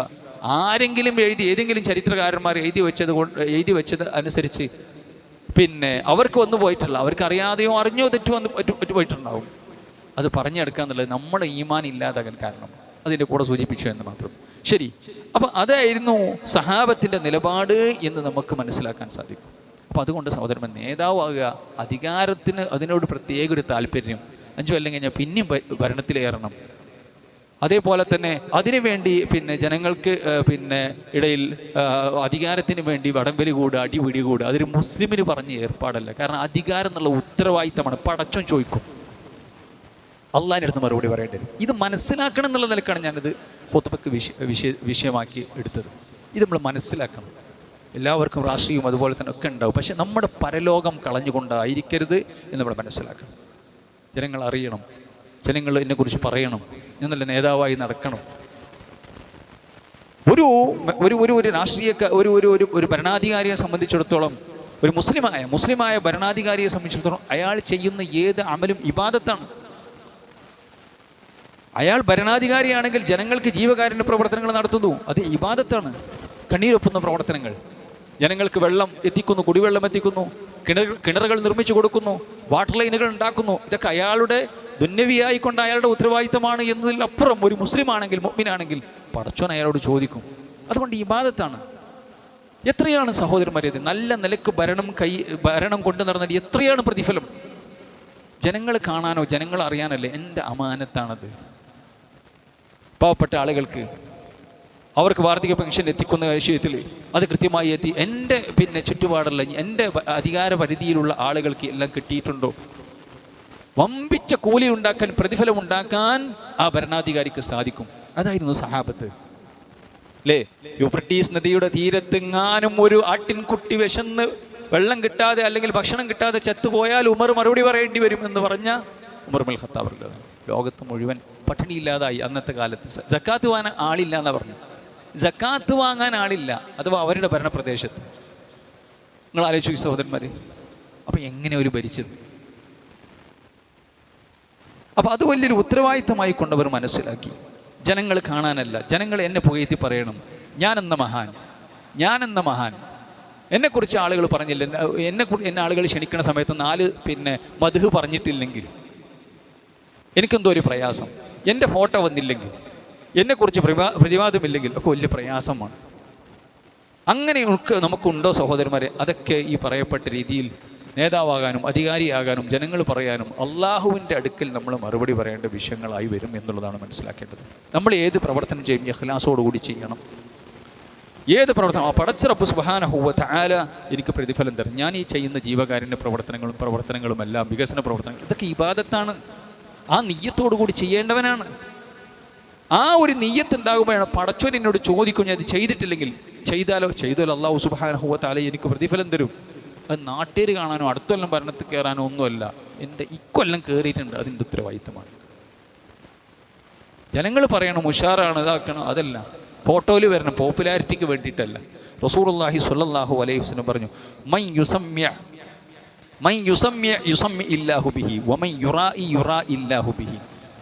ആരെങ്കിലും ഏതെങ്കിലും ചരിത്രകാരന്മാർ എഴുതി വെച്ചത് അനുസരിച്ച് പിന്നെ അവർക്ക് വന്നു പോയിട്ടുള്ള, അവർക്ക് അറിയാതെയോ അറിഞ്ഞോ തെറ്റു വന്ന് പോയിട്ടുണ്ടാവും. അത് പറഞ്ഞെടുക്കുക എന്നുള്ളത് നമ്മുടെ ഈമാൻ ഇല്ലാതാകാൻ കാരണം. അതിൻ്റെ കൂടെ സൂചിപ്പിച്ചു എന്ന് മാത്രം. ശരി, അപ്പം അതായിരുന്നു സഹാബത്തിൻ്റെ നിലപാട് എന്ന് നമുക്ക് മനസ്സിലാക്കാൻ സാധിക്കും. അപ്പം അതുകൊണ്ട് സഹോദരൻ, നേതാവാകുക, അധികാരത്തിന് അതിനോട് പ്രത്യേക ഒരു താല്പര്യം, 5 കൊല്ലം കഴിഞ്ഞാൽ പിന്നെയും ഭരണത്തിലേറണം. അതേപോലെ തന്നെ അതിനുവേണ്ടി പിന്നെ ജനങ്ങൾക്ക് പിന്നെ ഇടയിൽ അധികാരത്തിന് വേണ്ടി വടംവലി കൂടുക, അടിപിടി കൂടുക, അതൊരു മുസ്ലിമിന് പറഞ്ഞ ഏർപ്പാടല്ല. കാരണം അധികാരം എന്നുള്ള ഉത്തരവാദിത്തമാണ്. പടച്ചോൻ ചോദിക്കും, അള്ളാഹിൻ്റെ അടുത്ത് മറുപടി പറയേണ്ടി വരും. ഇത് മനസ്സിലാക്കണം എന്നുള്ള നിലക്കാണ് ഞാനിത് ഖുത്ബക്ക് വിഷയമാക്കി എടുത്തത്. ഇത് നമ്മൾ മനസ്സിലാക്കണം. എല്ലാവർക്കും രാഷ്ട്രീയവും അതുപോലെ തന്നെ ഒക്കെ ഉണ്ടാവും. പക്ഷെ നമ്മുടെ പരലോകം കളഞ്ഞുകൊണ്ടായിരിക്കരുത് എന്ന് നമ്മൾ മനസ്സിലാക്കണം. ജനങ്ങൾ അറിയണം, ജനങ്ങൾ എന്നെക്കുറിച്ച് പറയണം, എന്നല്ല നേതാവായി നടക്കണം. ഒരു രാഷ്ട്രീയ ഒരു ഭരണാധികാരിയെ സംബന്ധിച്ചിടത്തോളം, ഒരു മുസ്ലിമായ ഭരണാധികാരിയെ സംബന്ധിച്ചിടത്തോളം അയാൾ ചെയ്യുന്ന ഏത് അമലും ഇബാദത്താണ്. അയാൾ ഭരണാധികാരിയാണെങ്കിൽ ജനങ്ങൾക്ക് ജീവകാരുണ്യ പ്രവർത്തനങ്ങൾ നടത്തുന്നു, അത് ഇബാദത്താണ്. കണ്ണീരൊപ്പുന്ന പ്രവർത്തനങ്ങൾ, ജനങ്ങൾക്ക് വെള്ളം എത്തിക്കുന്നു, കുടിവെള്ളം എത്തിക്കുന്നു, കിണറുകൾ നിർമ്മിച്ചു കൊടുക്കുന്നു, വാട്ടർ ലൈനുകൾ ഉണ്ടാക്കുന്നു. ഇതൊക്കെ അയാളുടെ ദുന്യവിയായിക്കൊണ്ട് അയാളുടെ ഉത്തരവാദിത്തമാണ് എന്നതിലപ്പുറം ഒരു മുസ്ലിമാണെങ്കിൽ, മുഅ്മിനാണെങ്കിൽ പടച്ചോൻ അയാളോട് ചോദിക്കും. അതുകൊണ്ട് ഇബാദത്താണ്. എത്രയാണ് സഹോദരന്മാരെ നല്ല നിലക്ക് ഭരണം കൊണ്ടു നടന്നാൽ എത്രയാണ് പ്രതിഫലം? ജനങ്ങൾ കാണാനോ ജനങ്ങൾ അറിയാനല്ലേ? എൻ്റെ അമാനത്താണത്. പാവപ്പെട്ട ആളുകൾക്ക് അവർക്ക് വാർഷിക പെൻഷൻ എത്തിക്കുന്ന വിഷയത്തിൽ അത് കൃത്യമായി എത്തി എൻ്റെ പിന്നെ ചുറ്റുപാടുള്ള എൻ്റെ അധികാര പരിധിയിലുള്ള ആളുകൾക്ക് എല്ലാം കിട്ടിയിട്ടുണ്ടോ? വമ്പിച്ച കൂലി ഉണ്ടാക്കാൻ, പ്രതിഫലം ഉണ്ടാക്കാൻ ആ ഭരണാധികാരിക്ക് സാധിക്കും. അതായിരുന്നു സഹാബത്ത് അല്ലേ? യൂഫ്രട്ടീസ് നദിയുടെ തീരത്തെങ്ങാനും ഒരു ആട്ടിൻകുട്ടി വിശന്ന് വെള്ളം കിട്ടാതെ അല്ലെങ്കിൽ ഭക്ഷണം കിട്ടാതെ ചത്തുപോയാൽ ഉമർ മറുപടി പറയേണ്ടി വരും എന്ന് പറഞ്ഞ ഉമർ ഇബ്നുൽ ഖത്താബ്. ലോകത്ത് മുഴുവൻ പട്ടിണിയില്ലാതായി അന്നത്തെ കാലത്ത്. സക്കാത്ത് വാങ്ങാൻ ആളില്ല എന്നാ പറഞ്ഞു. സക്കാത്ത് വാങ്ങാൻ ആളില്ല, അഥവാ അവരുടെ ഭരണപ്രദേശത്ത്. നിങ്ങൾ ആലോചിച്ചു സഹോദരന്മാരെ, അപ്പം എങ്ങനെ ഒരു ഭരിച്ചത്? അപ്പം അത് വലിയൊരു ഉത്തരവാദിത്തമായി കൊണ്ടവർ മനസ്സിലാക്കി. ജനങ്ങൾ കാണാനല്ല, ജനങ്ങൾ എന്നെ പുകഴ്ത്തി പറയണം, ഞാനെന്ന മഹാൻ. എന്നെക്കുറിച്ച് ആളുകൾ പറഞ്ഞില്ല, എന്നെ ആളുകൾ ക്ഷണിക്കുന്ന സമയത്ത് 4 പിന്നെ മദ്ഹ് പറഞ്ഞിട്ടില്ലെങ്കിൽ എനിക്കെന്തോ ഒരു പ്രയാസം. എൻ്റെ ഫോട്ടോ വന്നില്ലെങ്കിൽ, എന്നെക്കുറിച്ച് പ്രതിവാദമില്ലെങ്കിൽ ഒക്കെ വലിയ പ്രയാസമാണ്. അങ്ങനെയൊക്കെ നമുക്കുണ്ടോ സഹോദരന്മാരെ? അതൊക്കെ ഈ പറയപ്പെട്ട രീതിയിൽ നേതാവാകാനും അധികാരിയാകാനും ജനങ്ങൾ പറയാനും അള്ളാഹുവിൻ്റെ അടുക്കൽ നമ്മൾ മറുപടി പറയേണ്ട വിഷയങ്ങളായി വരും എന്നുള്ളതാണ് മനസ്സിലാക്കേണ്ടത്. നമ്മൾ ഏത് പ്രവർത്തനം ചെയ്യും ഇഖ്ലാസോടുകൂടി ചെയ്യണം. ഏത് പ്രവർത്തനം ആ പടച്ച റബ്ബ് സുബ്ഹാനഹു വ തആല എനിക്ക് പ്രതിഫലം തരും. ഞാൻ ഈ ചെയ്യുന്ന ജീവകാരുണ്യ പ്രവർത്തനങ്ങളും എല്ലാം വികസന പ്രവർത്തനങ്ങൾ, ഇതൊക്കെ ഇബാദത്താണ്. ആ നിയ്യത്തോടു കൂടി ചെയ്യേണ്ടവനാണ്. ആ ഒരു നിയ്യത്ത് ഉണ്ടാകുമ്പോഴാണ് പടച്ചോൻ എന്നോട് ചോദിക്കും, ഞാൻ ഇത് ചെയ്തിട്ടില്ലെങ്കിൽ ചെയ്താലോ അല്ലാഹു സുബ്ഹാനഹു വ തആല എനിക്ക് പ്രതിഫലം തരും. അത് നാട്ടുകാർ കാണാനോ അടുത്തൊല്ലം ഭരണത്തിൽ കയറാനോ ഒന്നുമല്ല, എൻ്റെ ഇക്കൊല്ലം കയറിയിട്ടുണ്ട്, അതിൻ്റെ ഉത്തരവാദിത്തമാണ്. ജനങ്ങൾ പറയണം ഉഷാറാണ്, ഇതാക്കണം, അതല്ല. ഫോട്ടോയിൽ വരണം, പോപ്പുലാരിറ്റിക്ക് വേണ്ടിയിട്ടല്ല. റസൂലുള്ളാഹി സ്വല്ലല്ലാഹു അലൈഹി വസല്ലം പറഞ്ഞു, മൻ യുസമ്മി ഇല്ലാഹു ബിഹി വമൻ യുറാ ഇല്ലാഹു ബിഹി.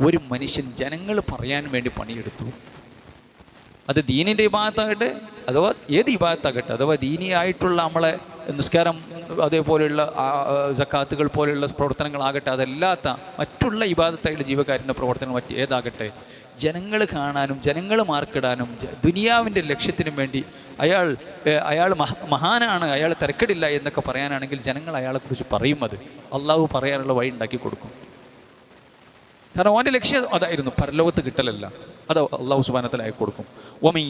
ഒരു മനുഷ്യൻ ജനങ്ങൾ പറയാൻ വേണ്ടി പണിയെടുത്തു, അത് ദീനിൻ്റെ ഇബാദത്താകട്ടെ അഥവാ ഏത് ഇബാദത്താകട്ടെ, അഥവാ ദീനിയായിട്ടുള്ള നമ്മളെ നിസ്കാരം അതേപോലെയുള്ള സക്കാത്തുകൾ പോലെയുള്ള പ്രവർത്തനങ്ങളാകട്ടെ, അതല്ലാത്ത മറ്റുള്ള ഇബാദത്തായുള്ള ജീവകാരുണ്യ പ്രവർത്തനങ്ങൾ മറ്റ് ഏതാകട്ടെ, ജനങ്ങൾ കാണാനും ജനങ്ങൾ മാർക്കിടാനും ദുനിയാവിൻ്റെ ലക്ഷ്യത്തിനും വേണ്ടി അയാൾ മഹാനാണ്, അയാൾ തിരക്കടില്ല എന്നൊക്കെ പറയാനാണെങ്കിൽ ജനങ്ങൾ അയാളെക്കുറിച്ച് പറയും. അത് അള്ളാഹു പറയാനുള്ള വഴി ഉണ്ടാക്കി കൊടുക്കും. കാരണം അവൻ്റെ ലക്ഷ്യം അതായിരുന്നു, പരലോകത്ത് കിട്ടലല്ല, അത് അള്ളാഹു സുബ്ഹാനഹു വ തആല ആക്കി കൊടുക്കും. വമൻ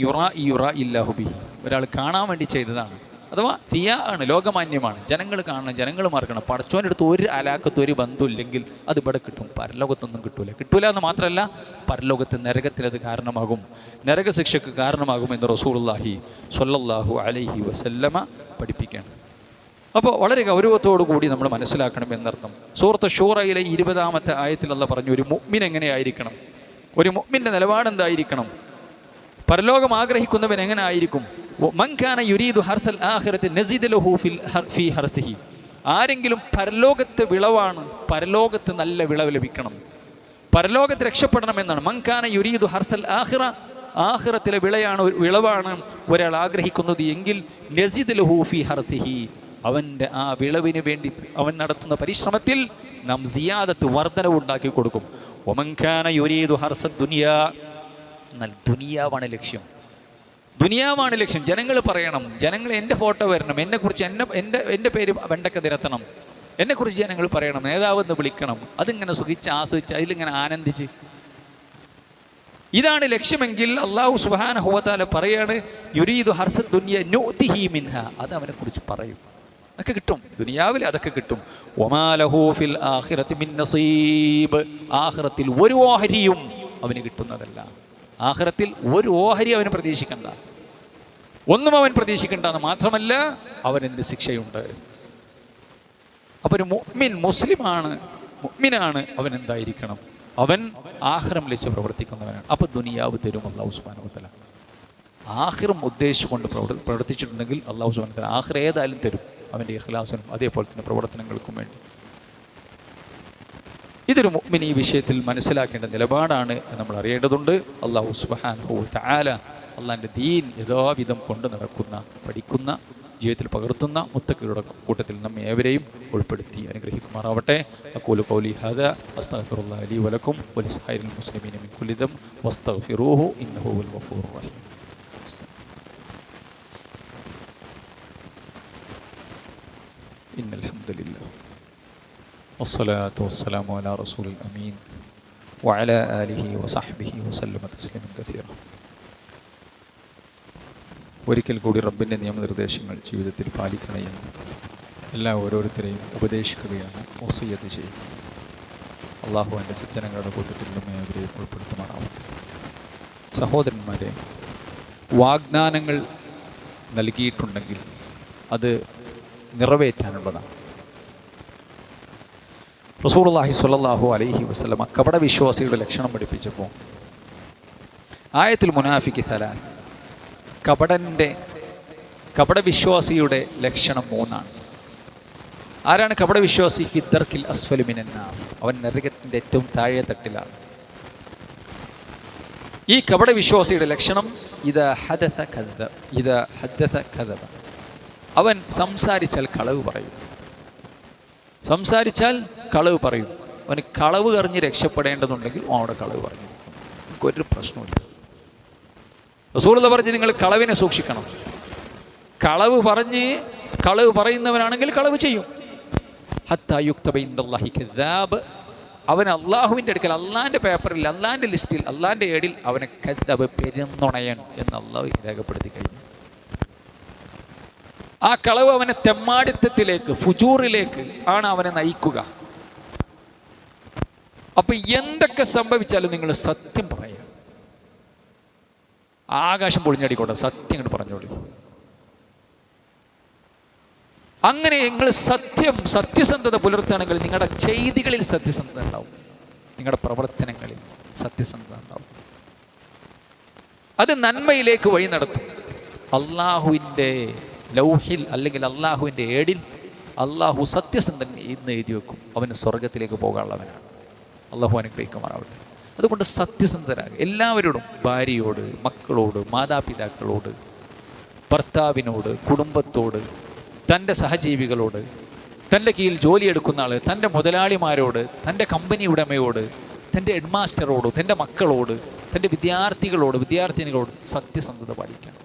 യുറാ ഇല്ലാഹു ബിഹി. ഒരാൾ കാണാൻ വേണ്ടി ചെയ്തതാണ്, അഥവാ റിയാ ആണ്, ലോകമാന്യമാണ്. ജനങ്ങൾ കാണണം, ജനങ്ങൾ മാർക്കണം. പടച്ചോൻ്റെ അടുത്ത് ഒരു അലാക്കത്ത് ഒരു ബന്ധം ഇല്ലെങ്കിൽ അത് ഇവിടെ കിട്ടും, പരലോകത്തൊന്നും കിട്ടൂല എന്ന് മാത്രമല്ല, പരലോകത്ത് നരകത്തിനത് കാരണമാകും, നരകശിക്ഷയ്ക്ക് കാരണമാകും എന്ന് റസൂലുള്ളാഹി സ്വല്ലല്ലാഹു അലൈഹി വസല്ലമ പഠിപ്പിക്കുകയാണ്. അപ്പോൾ വളരെ ഗൗരവത്തോടു കൂടി നമ്മൾ മനസ്സിലാക്കണം എന്നർത്ഥം. സൂറത്ത് ശൂറയിലെ 20-ാമത്തെ ആയത്തിൽ അല്ലാഹ് പറഞ്ഞു, ഒരു മുഅ്മിൻ എങ്ങനെയായിരിക്കണം, ഒരു മുഅ്മിൻ്റെ നിലപാടെന്തായിരിക്കണം, പരലോകം ആഗ്രഹിക്കുന്നവൻ എങ്ങനെ ആയിരിക്കും? മൻ കാന യുരീദു ഹർസൽ ആഖിറതി നസിദ് ലഹു ഫീ ഹർസിഹി. ആരെങ്കിലും പരലോകത്തെ വിളവാണ്, പരലോകത്ത് നല്ല വിളവ് ലഭിക്കണം, പരലോകത്ത് രക്ഷപ്പെടണമെന്നാണ്. മൻ കാന യുരീദു ഹർസൽ ആഖിറ, ആഖിറത്തിലെ വിളവാണ് ഒരാൾ ആഗ്രഹിക്കുന്നത് എങ്കിൽ നസിദ് ലഹു ഫീ ഹർസിഹി, അവൻ്റെ ആ വിളവിന് വേണ്ടി അവൻ നടത്തുന്ന പരിശ്രമത്തിൽ നാം സിയാദത്ത് വർധനവ് ഉണ്ടാക്കി കൊടുക്കും. വമൻ കാന യുരീദു ഹർസ ദുനിയാ, എന്നാൽ ദുനിയാവാണ് ലക്ഷ്യം. ദുനിയാവാണ് ലക്ഷ്യം. ജനങ്ങൾ പറയണം, ജനങ്ങൾ എൻ്റെ ഫോട്ടോ വരണം, എന്നെക്കുറിച്ച് എൻ്റെ പേര് വെണ്ടക്ക നിരത്തണം, എന്നെക്കുറിച്ച് ജനങ്ങൾ പറയണം, നേതാവെന്ന് വിളിക്കണം. അതിങ്ങനെ സുഖിച്ച് ആസ്വദിച്ച് അതിലിങ്ങനെ ആനന്ദിച്ച്, ഇതാണ് ലക്ഷ്യമെങ്കിൽ അല്ലാഹു സുബ്ഹാനഹു വ തആല പറയാണ് യുരീദു ഹർസ ദുനിയ നുഅ്തിഹി മിൻഹ, അത് അവനെക്കുറിച്ച് പറയും. അതൊക്കെ കിട്ടും, ദുനിയാവിൽ അതൊക്കെ കിട്ടും. വമാ ലഹു ഫിൽ ആഖിറതി മിൻ നസീബ്, ആഖിറത്തിൽ ഒരു ഓഹരിയും അവന് കിട്ടുന്നതല്ല. ആഖിറത്തിൽ ഒരു ഓഹരി അവന് പ്രതീക്ഷിക്കണ്ട, ഒന്നും അവൻ പ്രതീക്ഷിക്കേണ്ടെന്ന് മാത്രമല്ല അവനെന്ത് ശിക്ഷയുണ്ട്. അപ്പോൾ ഒരു മുഅ്മിൻ, മുസ്ലിമാണ്, മുഅ്മിനാണ്, അവൻ എന്തായിരിക്കണം? അവൻ ആഖിറം ലക്ഷ്യം പ്രവർത്തിക്കുന്നവനാണ്. അപ്പോൾ ദുനിയാവ് തരും അല്ലാഹു സുബ്ഹാനഹു വ തആല. ആഖിറം ഉദ്ദേശിച്ചുകൊണ്ട് പ്രവർത്തിച്ചിട്ടുണ്ടെങ്കിൽ അല്ലാഹു സുബ്ഹാനഹു വ തആല ആഖിറം ഏതായാലും തരും, അവൻ്റെ ഇഖ്ലാസിനും അതേപോലെ തന്നെ പ്രവർത്തനങ്ങൾക്കും വേണ്ടി. ഇതൊരു മുഅ്മിൻ ഈ വിഷയത്തിൽ മനസ്സിലാക്കേണ്ട നിലപാടാണ് നമ്മൾ അറിയേണ്ടതുണ്ട്. അല്ലാഹു സുബ്ഹാനഹു വ തആല അള്ളാഹിൻ്റെ ദീൻ യഥാവിധം കൊണ്ട് നടക്കുന്ന, പഠിക്കുന്ന, ജീവിതത്തിൽ പകർത്തുന്ന മുത്തഖികളുടെ കൂട്ടത്തിൽ നമ്മെ ഏവരെയും ഉൾപ്പെടുത്തി അനുഗ്രഹിക്കുമാറാവട്ടെ. അഖൂലു ഖൗലി ഹാദാ അസ്തഗ്ഫിറുല്ലാഹ ലി വലക്കും വലിസായിരിൽ മുസ്ലിമീന മിൻ കുല്ലി ദം വസ്തഗ്ഫിറൂഹു ഇന്നഹു ഹുവൽ ഗഫൂറുർ റഹീം. ഇന്നൽ ഹംദുലില്ലാഹ് വസ്സലാത്തു വസ്സലാമു അലാ റസൂലിൽ അമീൻ വഅലാ ആലിഹി വസഹ്ബിഹി വസല്ലമ തസ്ലീമൻ കസീറ. ഒരിക്കൽ കൂടി റബ്ബിൻ്റെ നിയമനിർദ്ദേശങ്ങൾ ജീവിതത്തിൽ പാലിക്കണമെന്ന് എല്ലാ ഓരോരുത്തരെയും ഉപദേശിക്കുകയാണ്, വസിയ്യത്ത് ചെയ്യുക. അള്ളാഹു എൻ്റെ സജ്ജനങ്ങളുടെ കൂട്ടത്തിൽ നമ്മെ അവരെയും ഉൾപ്പെടുത്തുമാറാവട്ടെ. സഹോദരന്മാരെ, വാഗ്ദാനങ്ങൾ നൽകിയിട്ടുണ്ടെങ്കിൽ അത് നിറവേറ്റാനുള്ളതാണ്. റസൂലുള്ളാഹി സ്വല്ലല്ലാഹു അലൈഹി വസല്ലം കപട വിശ്വാസികളുടെ ലക്ഷണം പഠിപ്പിച്ചപ്പോൾ ആയത്തുൽ മുനാഫിഖി സലാൻ, കപടവിശ്വാസിയുടെ ലക്ഷണം 3ആണ്. ആരാണ് കപടവിശ്വാസി? ഫിദ്ദർക്കിൽ അസ്ഫലി മിനന്നാർ, അവൻ നരകത്തിൻ്റെ ഏറ്റവും താഴെ തട്ടിലാണ്. ഈ കപടവിശ്വാസിയുടെ ലക്ഷണം ഇദാ ഹദസ കദബ, അവൻ സംസാരിച്ചാൽ കളവ് പറയും. സംസാരിച്ചാൽ കളവ് പറയും. അവന് കളവ് കറിഞ്ഞ് രക്ഷപ്പെടേണ്ടതുണ്ടെങ്കിൽ അവിടെ കളവ് പറഞ്ഞു, എനിക്കൊരു പ്രശ്നമില്ല. റസൂലുള്ളാഹി പറഞ്ഞു, നിങ്ങൾ കളവിനെ സൂക്ഷിക്കണം. കളവ് പറയുന്നവനാണെങ്കിൽ കളവ് ചെയ്യും. ഹത്താ യുക്തബ ഇൻദല്ലാഹി കദ്ദാബ്, അവൻ അള്ളാഹുവിൻ്റെ അടുക്കൽ, അള്ളാഹിൻ്റെ പേപ്പറിൽ, അള്ളാഹിൻ്റെ ലിസ്റ്റിൽ, അള്ളാഹിൻ്റെ ഏടിൽ അവനെ കദ്ദാബ്, പെരുന്നുണയൻ എന്ന് അള്ളാഹു രേഖപ്പെടുത്തി കഴിഞ്ഞു. ആ കളവ് അവനെ തെമ്മാടിത്തത്തിലേക്ക്, ഫുജൂറിലേക്ക് ആണ് അവനെ നയിക്കുക. അപ്പൊ എന്തൊക്കെ സംഭവിച്ചാലും നിങ്ങൾ സത്യം പറയുക. ആകാശം പൊളിഞ്ഞടിക്കോട്ടെ, സത്യം ഇങ്ങോട്ട് പറഞ്ഞോളൂ. അങ്ങനെ നിങ്ങൾ സത്യസന്ധത പുലർത്തുകയാണെങ്കിൽ നിങ്ങളുടെ ചെയ്തികളിൽ സത്യസന്ധത ഉണ്ടാവും, നിങ്ങളുടെ പ്രവർത്തനങ്ങളിൽ സത്യസന്ധത ഉണ്ടാവും. അത് നന്മയിലേക്ക് വഴി നടത്തും. അള്ളാഹുവിൻ്റെ ലൗഹിൽ അല്ലെങ്കിൽ അള്ളാഹുവിൻ്റെ ഏടിൽ അള്ളാഹു സത്യസന്ധൻ ഇന്ന് എഴുതി വെക്കും, അവന് സ്വർഗത്തിലേക്ക് പോകാനുള്ളവനാണ്. അള്ളാഹു അനുഗ്രഹിക്കുമാറാവട്ടെ. അതുകൊണ്ട് സത്യസന്ധരാകുക എല്ലാവരോടും, ഭാര്യയോട്, മക്കളോട്, മാതാപിതാക്കളോട്, ഭർത്താവിനോട്, കുടുംബത്തോട്, തൻ്റെ സഹജീവികളോട്, തൻ്റെ കീഴിൽ ജോലിയെടുക്കുന്ന ആൾ, തൻ്റെ മുതലാളിമാരോട്, തൻ്റെ കമ്പനി ഉടമയോട്, തൻ്റെ ഹെഡ് മാസ്റ്ററോട്, തൻ്റെ മക്കളോട്, തൻ്റെ വിദ്യാർത്ഥിനികളോട് സത്യസന്ധത പാലിക്കണം.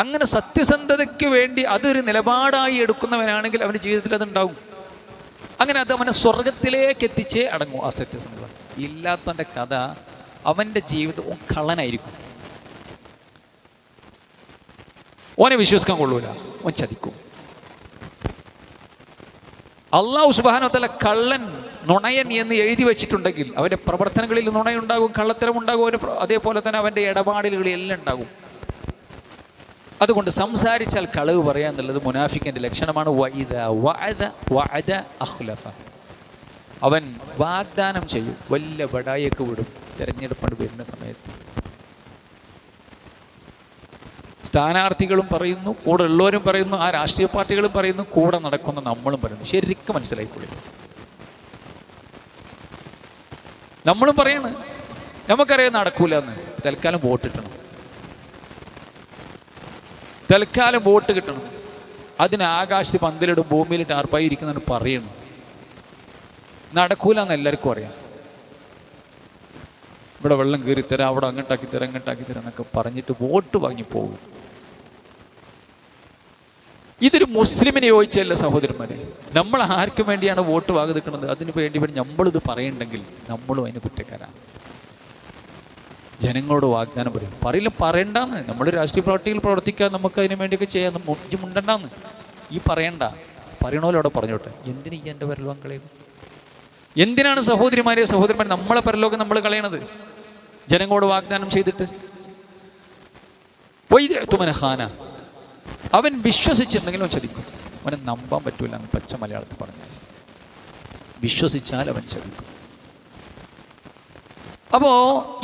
അങ്ങനെ സത്യസന്ധതയ്ക്ക് വേണ്ടി അതൊരു നിലപാടായി എടുക്കുന്നവനാണെങ്കിൽ അവൻ്റെ ജീവിതത്തിൽ അതുണ്ടാവും. അങ്ങനെ അത് അവനെ സ്വർഗത്തിലേക്ക് എത്തിച്ചേ അടങ്ങും ആ സത്യസന്ധത. ഇല്ലാത്തവൻ്റെ കഥ, അവൻ്റെ ജീവിതം കള്ളനായിരിക്കും. ഓനെ വിശ്വസിക്കാൻ കൊള്ളൂല, ഓൻ ചതിക്കും. അല്ലാഹു സുബ്ഹാനഹു വ തആല കള്ളൻ, നുണയൻ എന്ന് എഴുതി വെച്ചിട്ടുണ്ടെങ്കിൽ അവൻ്റെ പ്രവർത്തനങ്ങളിൽ നുണയുണ്ടാകും, കള്ളത്തരം ഉണ്ടാകും, അതേപോലെ തന്നെ അവൻ്റെ ഇടപാടുകളിൽ എല്ലാം ഉണ്ടാകും. അതുകൊണ്ട് സംസാരിച്ചാൽ കളവ് പറയാ എന്നുള്ളത് മുനാഫിക്കിൻ്റെ ലക്ഷണമാണ്. അവൻ വാഗ്ദാനം ചെയ്യും, വല്ല ബടായൊക്കെ വിടും. തിരഞ്ഞെടുപ്പ് വരുന്ന സമയത്ത് സ്ഥാനാർത്ഥികളും പറയുന്നു, കൂടെ ഉള്ളവരും പറയുന്നു, ആ രാഷ്ട്രീയ പാർട്ടികളും പറയുന്നു, കൂടെ നടക്കുന്ന നമ്മളും പറയുന്നു. ശരിക്കും മനസ്സിലായിക്കൊള്ളു. നമ്മളും പറയണ്, നമുക്കറിയാൻ നടക്കൂല എന്ന്. തൽക്കാലം വോട്ട് കിട്ടണം. അതിന് ആകാശത്ത് പന്തലിടും, ഭൂമിയിൽ ടാർപ്പായി ഇരിക്കുന്നതാണ് പറയുന്നു. നടക്കൂല എന്ന് എല്ലാവർക്കും അറിയാം. ഇവിടെ വെള്ളം കയറിത്തരാം, അവിടെ അങ്ങോട്ടാക്കി തരാം, ഇങ്ങോട്ടാക്കി തരാം എന്നൊക്കെ പറഞ്ഞിട്ട് വോട്ട് വാങ്ങി പോകും. ഇതൊരു മുസ്ലിമിനെ ചോദിച്ചല്ല സഹോദരന്മാരെ. നമ്മൾ ആർക്കും വേണ്ടിയാണ് വോട്ട് വാങ്ങി നിൽക്കുന്നത്? അതിന് വേണ്ടി നമ്മളിത് പറയുന്നുണ്ടെങ്കിൽ നമ്മളും അതിന് കുറ്റക്കാരാണ്. ജനങ്ങളോട് വാഗ്ദാനം പറയണ്ടെന്ന്. നമ്മൾ രാഷ്ട്രീയ പാർട്ടിയിൽ പ്രവർത്തിക്കാൻ നമുക്ക് അതിന് വേണ്ടിയൊക്കെ ചെയ്യാൻ മുണ്ടണ്ടെന്ന് ഈ പറയണ്ട. പറയണോലോടെ പറഞ്ഞോട്ടെ. എന്തിനീ എൻ്റെ പരലോകം കളയുന്നത്? എന്തിനാണ് സഹോദരന്മാരെ നമ്മളെ പരലോകം നമ്മൾ കളയണത്? ജനങ്ങളോട് വാഗ്ദാനം ചെയ്തിട്ട് ഖാന, അവൻ വിശ്വസിച്ചിട്ടുണ്ടെങ്കിലും ചതിക്കും. അവനെ നമ്പാൻ പറ്റൂല എന്ന് പച്ച മലയാളത്തിൽ പറഞ്ഞാൽ. വിശ്വസിച്ചാൽ അവൻ ചതിക്കും. അപ്പോൾ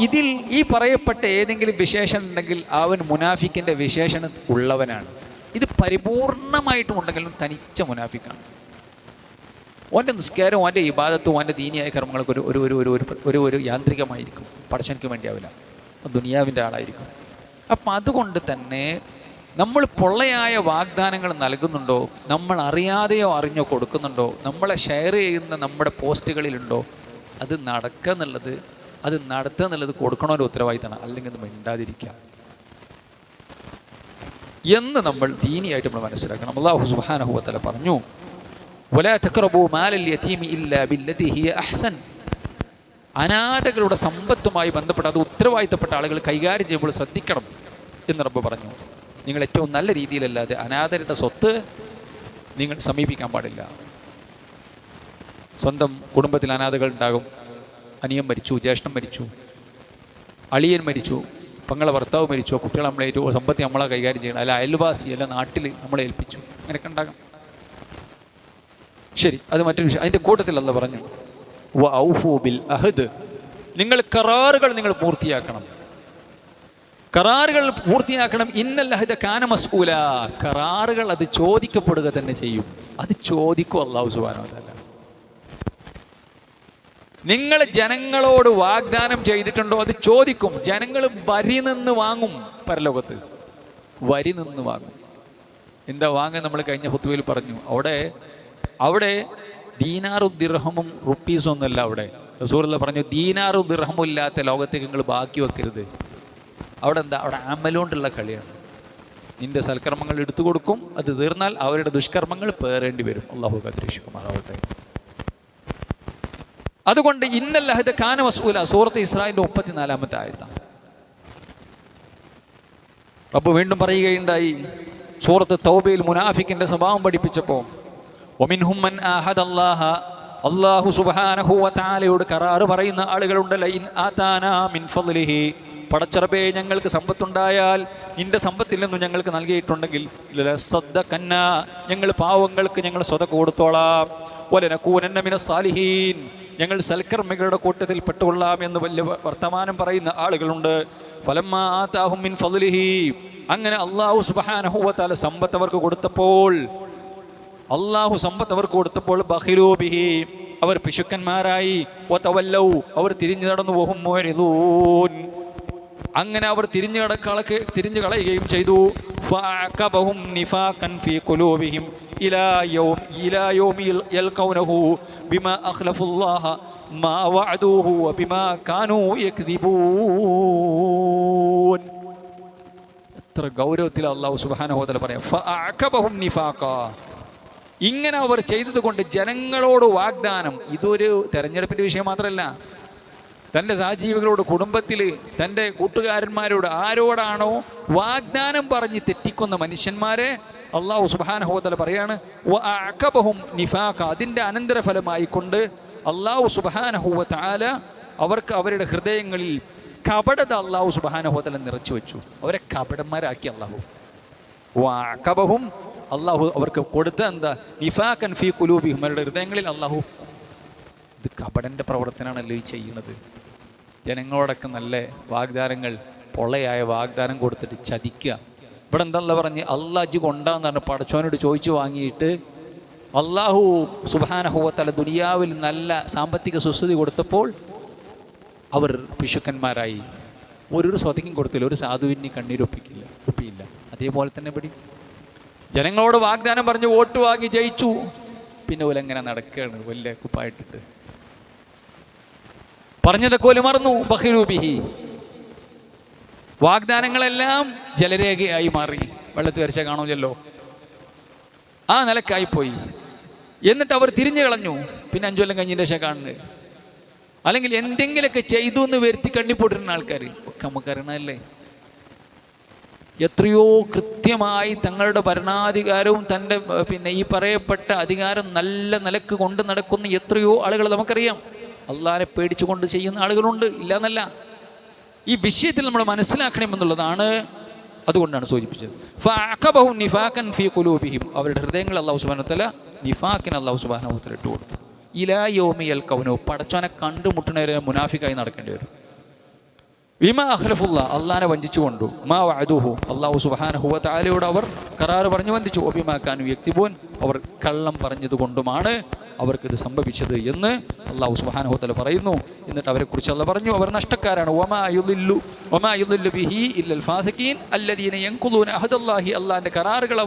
ഇതിൽ ഈ പറയപ്പെട്ട ഏതെങ്കിലും വിശേഷണം ഉണ്ടെങ്കിൽ അവൻ മുനാഫിക്കിൻ്റെ വിശേഷണം ഉള്ളവനാണ്. ഇത് പരിപൂർണമായിട്ടും ഉണ്ടെങ്കിലും തനിച്ച മുനാഫിക്കാണ്. ഓൻ്റെ നിസ്കാരവും ഓൻ്റെ ഇബാദത്തും ഓൻ്റെ ദീനിയായ കർമ്മങ്ങളൊക്കെ ഒരു യാന്ത്രികമായിരിക്കും. പടച്ചവനക്ക് വേണ്ടിയാവില്ല, ദുനിയാവിൻ്റെ ആളായിരിക്കും. അപ്പം അതുകൊണ്ട് തന്നെ നമ്മൾ പൊള്ളയായ വാഗ്ദാനങ്ങൾ നൽകുന്നുണ്ടോ, നമ്മൾ അറിയാതെയോ അറിഞ്ഞോ കൊടുക്കുന്നുണ്ടോ, നമ്മളെ ഷെയർ ചെയ്യുന്ന നമ്മുടെ പോസ്റ്റുകളിലുണ്ടോ, അത് നടക്കുക എന്നുള്ളത് കൊടുക്കണമല്ലോ ഉത്തരവാദിത്തമാണ്. അല്ലെങ്കിൽ അത് മിണ്ടാതിരിക്കുക എന്ന് നമ്മൾ ദീനിയായിട്ട് നമ്മൾ മനസ്സിലാക്കണം. അല്ലാഹു സുബ്ഹാനഹു വ തആല പറഞ്ഞു, വലാ തഖറബൂ മാലൽ യതീമി ഇല്ലാ ബില്ലതി ഹിയ അഹ്സൻ. അനാഥകളുടെ സമ്പത്തുമായി ബന്ധപ്പെട്ട അത് ഉത്തരവാദിത്തപ്പെട്ട ആളുകൾ കൈകാര്യം ചെയ്യുമ്പോൾ ശ്രദ്ധിക്കണം എന്ന് റബ്ബ് പറഞ്ഞു. നിങ്ങൾ ഏറ്റവും നല്ല രീതിയിലല്ലാതെ അനാഥരുടെ സ്വത്ത് നിങ്ങൾ സമീപിക്കാൻ പാടില്ല. സ്വന്തം കുടുംബത്തിൽ അനാഥകൾ ഉണ്ടാകും. അനിയൻ മരിച്ചു, ജ്യേഷ്ഠൻ മരിച്ചു, അളിയൻ മരിച്ചു, പെങ്ങളെ ഭർത്താവ് മരിച്ചു, കുട്ടികൾ നമ്മളെ സമ്പത്തി നമ്മളെ കൈകാര്യം ചെയ്യണം, അല്ല അയൽവാസി, അല്ല നാട്ടിൽ നമ്മളെ ഏൽപ്പിച്ചു, അങ്ങനെയൊക്കെ ഉണ്ടാകാം. ശരി, അത് മറ്റൊരു വിഷയം. അതിൻ്റെ കൂട്ടത്തിൽ അല്ലാഹു പറഞ്ഞു, വഔഫൂ ബിൽ അഹദ്, നിങ്ങൾ കരാറുകൾ നിങ്ങൾ പൂർത്തിയാക്കണം. കരാറുകൾ പൂർത്തിയാക്കണം. ഇന്നൽ അഹദ കാന മസ്ഊല, കരാറുകൾ അത് ചോദിക്കപ്പെടുക തന്നെ ചെയ്യും. അത് ചോദിക്കും അല്ലാഹു സുബ്ഹാനഹു വ തആല. നിങ്ങൾ ജനങ്ങളോട് വാഗ്ദാനം ചെയ്തിട്ടുണ്ടോ, അത് ചോദിക്കും. ജനങ്ങൾ വരി നിന്ന് വാങ്ങും. പരലോകത്ത് വരി നിന്ന് വാങ്ങും. എന്താ വാങ്ങാൻ? നമ്മൾ കഴിഞ്ഞ ഹുത്ബയിൽ പറഞ്ഞു. അവിടെ ദീനാറും ദിർഹമും റുപ്പീസും ഒന്നുമല്ല. അവിടെ റസൂലുള്ളാഹി പറഞ്ഞു, ദീനാറും ദിർഹമും ഇല്ലാത്ത ലോകത്തേക്ക് നിങ്ങൾ ബാക്കി വെക്കരുത്. അവിടെ എന്താ? അവിടെ അമലുകൊണ്ടുള്ള കളിയാണ്. നിന്റെ സൽക്കർമ്മങ്ങൾ എടുത്തു കൊടുക്കും, അത് തീർന്നാൽ അവരുടെ ദുഷ്കർമ്മങ്ങൾ പേറേണ്ടി വരും. അല്ലാഹു കാത്തിരക്ഷിക്കുമാറാവട്ടെ. അതുകൊണ്ട് ഇന്നൽ അഹദ കാന മസ്ഊല, സൂറത്ത് ഇസ്രാഈലിന്റെ 34-ാമത്തെ ആയത്താണ്. റബ്ബ് വീണ്ടും പറയുകയുണ്ടായി, സൂറത്ത് തൗബയിൽ മുനാഫിക്കിന്റെ സ്വഭാവം പഠിപ്പിച്ചപ്പോൾ, വമിൻഹും മൻ ആഹദല്ലാഹ, അല്ലാഹു സുബ്ഹാനഹു വ തആലയോട് കരാറ് പറയുന്ന ആളുകളുണ്ട്. ലഇൻ ആതാനാ മിൻ ഫളിഹി, പടച്ചറബേ ഞങ്ങൾക്ക് സമ്പത്തുണ്ടായാൽ, നിന്റെ സമ്പത്തിൽ നിന്നും ഞങ്ങൾക്ക് നൽകിയിട്ടുണ്ടെങ്കിൽ, ലസദ്ദഖന്ന, ഞങ്ങൾ പാവങ്ങൾക്ക് ഞങ്ങൾ സ്വതക്ക കൊടുത്തോളാം. വലനകൂനന്ന മിനസ് സാലിഹീൻ, ഞങ്ങൾ സൽക്കർമ്മികളുടെ കൂട്ടത്തിൽ പെട്ടുകൊള്ളാം എന്ന് വലിയ വർത്തമാനം പറയുന്ന ആളുകളുണ്ട്. ഫലമ്മാ ആതാഹും മിൻ ഫളിഹി, അങ്ങനെ അല്ലാഹു സുബ്ഹാനഹു വ തആല സമ്പത്ത് അവർക്ക് കൊടുത്തപ്പോൾ ബഖിലൂ ബിഹി, അവർ പിശുക്കന്മാരായി. വതവല്ലൗ, അവർ തിരിഞ്ഞു നടന്നു. വഹും മുഅ്രിദൂൻ, അങ്ങനെ അവർ തിരിഞ്ഞു കളയുകയും ചെയ്തു. ഫഅഖബഹും നിഫാഖൻ ഫീ ഖുലൂബിഹിം ഇലാ യൗമി യൽഖൗനഹു ബിമാ അഖ്ലഫുല്ലാഹ മാ വഅദൂഹു വബിമാ കാനൂ യക്ദിബൂൻ. എത്ര ഗൗരവത്തിൽ അല്ലാഹു സുബ്ഹാനഹു വ തആല പറയാം, ഫഅഖബഹും നിഫാഖ. ഇങ്ങനെ അവർ ചെയ്തത് കൊണ്ട് ജനങ്ങളോട് വാഗ്ദാനം. ഇതൊരു തെരഞ്ഞെടുപ്പിൻ്റെ വിഷയം മാത്രമല്ല. തൻ്റെ സഹജീവികളോട്, കുടുംബത്തിൽ, തൻ്റെ കൂട്ടുകാരന്മാരോട്, ആരോടാണോ വാഗ്ദാനം പറഞ്ഞ് തെറ്റിക്കുന്ന മനുഷ്യന്മാരെ അല്ലാഹു സുബ്ഹാനഹു വ തആല പറയാണ്, വഅഖബഹും നിഫാഖ. അതിൻ്റെ അനന്തരഫലമായിക്കൊണ്ട് അല്ലാഹു സുബ്ഹാനഹു വ തആല അവർക്ക് അവരുടെ ഹൃദയങ്ങളിൽ കപടത അല്ലാഹു സുബ്ഹാനഹു വ തആല നിറച്ചു വെച്ചു. അവരെ കപടന്മാരാക്കി അല്ലാഹു. വഅഖബഹും, അല്ലാഹു അവർക്ക് കൊടുത്ത എന്താ? നിഫാഖൻ ഫീ ഖുലൂബിഹിം, അവരുടെ ഹൃദയങ്ങളിൽ അല്ലാഹു. ഇത് കപടൻ്റെ പ്രവർത്തനമാണല്ലോ ഈ ചെയ്യുന്നത്. ജനങ്ങളോടൊക്കെ നല്ല വാഗ്ദാനങ്ങൾ, പൊള്ളയായ വാഗ്ദാനം കൊടുത്തിട്ട് ചതിക്കുക. ഇവിടെ എന്താ പറഞ്ഞ്, അല്ലാഹ് അജ് കൊണ്ടാന്ന് പറഞ്ഞ് പടച്ചോനോട് ചോദിച്ചു വാങ്ങിയിട്ട് അല്ലാഹു സുബ്ഹാനഹു വ തആല ദുനിയാവിൽ നല്ല സാമ്പത്തിക സുസ്ഥിതി കൊടുത്തപ്പോൾ അവർ പിശുക്കന്മാരായി. ഒരു സ്വതക്കും കൊടുത്തില്ല, ഒരു സാധുവിന് കണ്ണീരൊപ്പിയില്ല. അതേപോലെ തന്നെ ഇവിടെ ജനങ്ങളോട് വാഗ്ദാനം പറഞ്ഞ് വോട്ട് വാങ്ങി ജയിച്ചു. പിന്നെ ഓലെങ്ങനെ നടക്കുകയാണ് വലിയ കുപ്പായിട്ടിട്ട്. പറഞ്ഞതൊക്കെ ഓല് മറന്നു. ബഖിലൂബിഹി, വാഗ്ദാനങ്ങളെല്ലാം ജലരേഖയായി മാറി. വെള്ളത്തിൽ വരച്ച കാണൂലല്ലോ, ആ നിലക്കായിപ്പോയി. എന്നിട്ട് അവർ തിരിഞ്ഞു കളഞ്ഞു. പിന്നെ 5 കൊല്ലം കഴിഞ്ഞതിന് ശേഷം കാണുന്നത്. അല്ലെങ്കിൽ എന്തെങ്കിലുമൊക്കെ ചെയ്തു എന്ന് വരുത്തി കണ്ണിപ്പോട്ടിരുന്ന ആൾക്കാർ ഒക്കെ നമുക്കറിയണമല്ലേ. എത്രയോ കൃത്യമായി തങ്ങളുടെ ഭരണാധികാരവും തൻ്റെ ഈ പറയപ്പെട്ട അധികാരം നല്ല നിലക്ക് കൊണ്ട് നടക്കുന്ന എത്രയോ ആളുകൾ നമുക്കറിയാം. അള്ളാഹിനെ പേടിച്ചുകൊണ്ട് ചെയ്യുന്ന ആളുകളുണ്ട്, ഇല്ല എന്നല്ല. ഈ വിഷയത്തിൽ നമ്മൾ മനസ്സിലാക്കണമെന്നുള്ളതാണ്. അതുകൊണ്ടാണ് സൂചിപ്പിച്ചത്. ഫഅഖബഹും നിഫാഖൻ ഫീ ഖുലൂബിഹിം, അവരുടെ ഹൃദയങ്ങൾ അല്ലാഹു സുബ്ഹാനഹു വ തആല നിഫാഖിന് അല്ലാഹു സുബ്ഹാനഹു വ തആല ഇട്ടു കൊടുത്തു. ഇലാ യൗമി യൽഖൗനഹു, പടച്ചോനെ കണ്ടുമുട്ടുന്നവരെ മുനാഫിക്കായി നടക്കേണ്ടി വരും. വിമാ അഖ്ലഫുല്ലാ, അള്ളാഹിനെ വഞ്ചിച്ചു കൊണ്ടു. മാ വഅദുഹു, അല്ലാഹു സുബ്ഹാനഹു വ തആലയോട് അവർ കരാറ് പറഞ്ഞു വഞ്ചിച്ചു. വബിമാ കാനു യക്തിബൂൻ, അവർ കള്ളം പറഞ്ഞതുകൊണ്ടുമാണ് അവർക്കിത് സംഭവിച്ചത് എന്ന് അല്ലാഹു സുബ്ഹാനഹു വ തആല പറയുന്നു. എന്നിട്ട് അവരെക്കുറിച്ച് അല്ലാഹു പറഞ്ഞു, അവർ നഷ്ടക്കാരാണ്. വമാ യുളില്ലു ബിഹി ഇല്ലൽ ഫാസിഖീൻ അല്ലദീന യൻഖുദൂന അഹദല്ലാഹി, അല്ലാഹുവിൻ്റെ കരാറുകൾ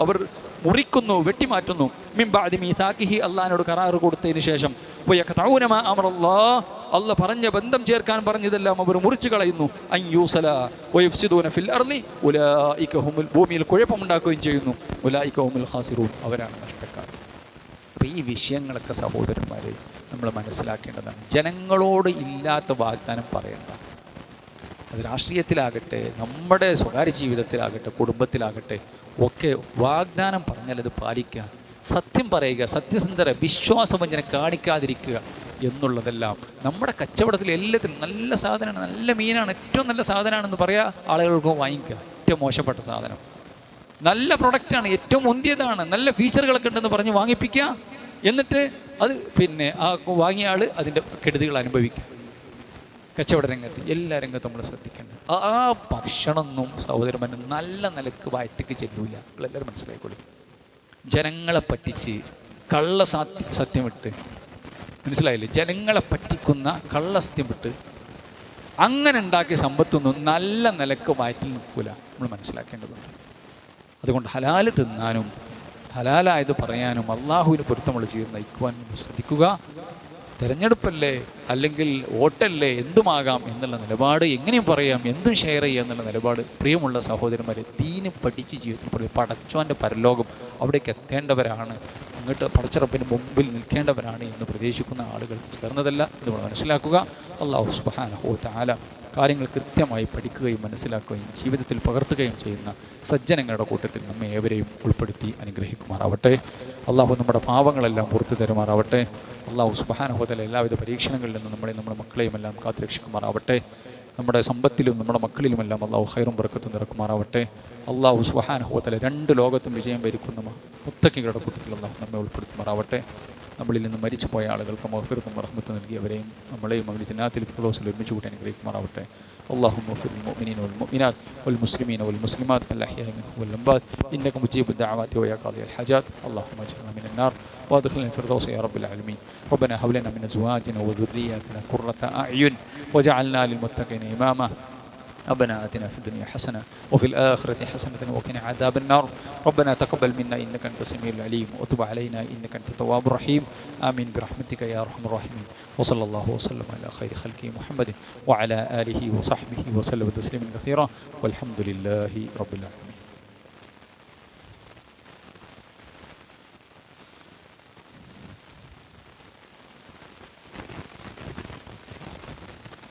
അവർ മുറിക്കുന്നു, വെട്ടിമാറ്റുന്നു. മിൻ ബഅദി മീസാഖിഹി, അല്ലാഹുവിനോട് കരാറ് കൊടുത്തതിന് ശേഷം. വയഖതഊന മാ അമറല്ലാഹ്, അല്ലാഹ് പറഞ്ഞ ബന്ധം ചേർക്കാൻ പറഞ്ഞതെല്ലാം അവർ മുറിച്ചു കളയുന്നു. അൻ യൂസല വയഫ്സിദൂന ഫിൽ അർളി ഉലൈക ഹുമുൽ, ഭൂമിയിൽ കുഴപ്പമുണ്ടാക്കുകയും ചെയ്യുന്നു. ഉലൈക ഹുമുൽ ഖാസിറൂൻ, അവരാണ് നഷ്ടക്കാർ. അപ്പോൾ ഈ വിഷയങ്ങളൊക്കെ സഹോദരന്മാരെ നമ്മൾ മനസ്സിലാക്കേണ്ടതാണ്. ജനങ്ങളോട് ഇല്ലാത്ത വാഗ്ദാനം പറയണ്ട. അത് രാഷ്ട്രീയത്തിലാകട്ടെ, നമ്മുടെ സ്വകാര്യ ജീവിതത്തിലാകട്ടെ, കുടുംബത്തിലാകട്ടെ ഒക്കെ വാഗ്ദാനം പറഞ്ഞാൽ അത് പാലിക്കുക, സത്യം പറയുക, സത്യസന്ധര വിശ്വാസവഞ്ചന കാണിക്കാതിരിക്കുക എന്നുള്ളതെല്ലാം നമ്മുടെ കച്ചവടത്തിൽ എല്ലാത്തിനും നല്ല സാധനമാണ്, നല്ല മീനാണ്, ഏറ്റവും നല്ല സാധനമാണെന്ന് പറയാ, ആളുകൾക്ക് വാങ്ങിക്കുക. ഏറ്റവും മോശപ്പെട്ട സാധനം നല്ല പ്രൊഡക്റ്റാണ്, ഏറ്റവും മുന്തിയതാണ്, നല്ല ഫീച്ചറുകളൊക്കെ ഉണ്ടെന്ന് പറഞ്ഞ് വാങ്ങിപ്പിക്കുക. എന്നിട്ട് അത് പിന്നെ ആ വാങ്ങിയ ആൾ അതിൻ്റെ കെടുതികൾ അനുഭവിക്കുക. കച്ചവട രംഗത്ത് എല്ലാ രംഗത്തും നമ്മൾ ശ്രദ്ധിക്കേണ്ടത്. ആ ഭക്ഷണമൊന്നും സഹോദരന്മാരും നല്ല നിലക്ക് വയറ്റിക്ക് ചെല്ലൂല. എല്ലാവരും മനസ്സിലായിക്കോളൂ. ജനങ്ങളെ പറ്റിച്ച് കള്ള സത്യമിട്ട്, മനസ്സിലായില്ലേ, ജനങ്ങളെ പറ്റിക്കുന്ന കള്ളസത്യം വിട്ട് അങ്ങനെ ഉണ്ടാക്കിയ സമ്പത്തൊന്നും നല്ല നിലക്ക് വയറ്റിൽ നിൽക്കൂല. നമ്മൾ മനസ്സിലാക്കേണ്ടതുണ്ട്. അതുകൊണ്ട് ഹലാല് തിന്നാനും ഹലാലായത് പറയാനും അള്ളാഹുവിന് പൊരുത്തമുള്ള ജീവിതം നയിക്കുവാനും ശ്രദ്ധിക്കുക. തിരഞ്ഞെടുപ്പല്ലേ, അല്ലെങ്കിൽ വോട്ടല്ലേ, എന്തുമാകാം എന്നുള്ള നിലപാട്, എങ്ങനെയും പറയാം, എന്തും ഷെയർ ചെയ്യുക എന്നുള്ള നിലപാട്. പ്രിയമുള്ള സഹോദരന്മാരെ, ദീന് പഠിച്ച് ജീവിതത്തിൽ പറയും. പടച്ചോൻ്റെ പരലോകം അവിടേക്ക് എത്തേണ്ടവരാണ്, അങ്ങോട്ട് പടച്ചിറപ്പിന് മുമ്പിൽ നിൽക്കേണ്ടവരാണ് എന്ന് പ്രതീക്ഷിക്കുന്ന ആളുകൾ ചേർന്നതല്ല. ഇത് നമ്മൾ മനസ്സിലാക്കുക. അല്ലാഹു സുബ്ഹാനഹു വ തആല കാര്യങ്ങൾ കൃത്യമായി പഠിക്കുകയും മനസ്സിലാക്കുകയും ജീവിതത്തിൽ പകർത്തുകയും ചെയ്യുന്ന സജ്ജനങ്ങളുടെ കൂട്ടത്തിൽ നമ്മെ ഏവരെയും ഉൾപ്പെടുത്തി അനുഗ്രഹിക്കുമാറാവട്ടെ. അള്ളാഹു നമ്മുടെ പാവങ്ങളെല്ലാം പുറത്തു തരുമാറാവട്ടെ. അള്ളാഹു സുബ്ഹാനഹു വ തആല എല്ലാവിധ പരീക്ഷണങ്ങളിൽ നിന്നും നമ്മുടെ മക്കളെയും എല്ലാം കാത്തുരക്ഷിക്കുമാറാവട്ടെ. നമ്മുടെ സമ്പത്തിലും നമ്മുടെ മക്കളിലുമെല്ലാം അള്ളാഹു ഖൈറും ബർക്കത്തും നിറക്കുമാറാവട്ടെ. അള്ളാഹു സുബ്ഹാനഹു വ തആല 2 ലോകത്തും വിജയം വരിക്കുന്ന മുത്തഖികളുടെ കൂട്ടത്തിൽ അള്ളാഹു നമ്മെ ഉൾപ്പെടുത്തുമാറാവട്ടെ. നമ്മളിൽ നിന്ന് മരിച്ചു പോയ ആളുകൾക്ക് മഗ്ഫിറത്തും റഹ്മത്തും നൽകിയവരെയും നമ്മളെയും അവർ ജന്നാത്തിൽ ഫിർദൗസിൽ ഒരുമിച്ച് കൂട്ടി അനുഗ്രഹിക്കുമാറാവട്ടെ. اللهم اغفر للمؤمنين والمؤمنات والمسلمين والمسلمات الأحياء منهم والأموات إنك مجيب الدعوات ويا قاضي الحاجات. اللهم اجعلنا من النار وادخلنا الفردوس يا رب العالمين. ربنا هب لنا من أزواجنا وذرياتنا قرة أعين واجعلنا للمتقين إماما. ربنا آتنا في الدنيا حسنة وفي الآخرة حسنة وقنا عذاب النار. ربنا تقبل منا إنك أنت السميع العليم وتب علينا إنك أنت التواب الرحيم. آمين برحمتك يا أرحم الراحمين. وصلى الله وسلم على خير خلقه محمد وعلى آله وصحبه وسلم تسليما كثيرا والحمد لله رب العالمين.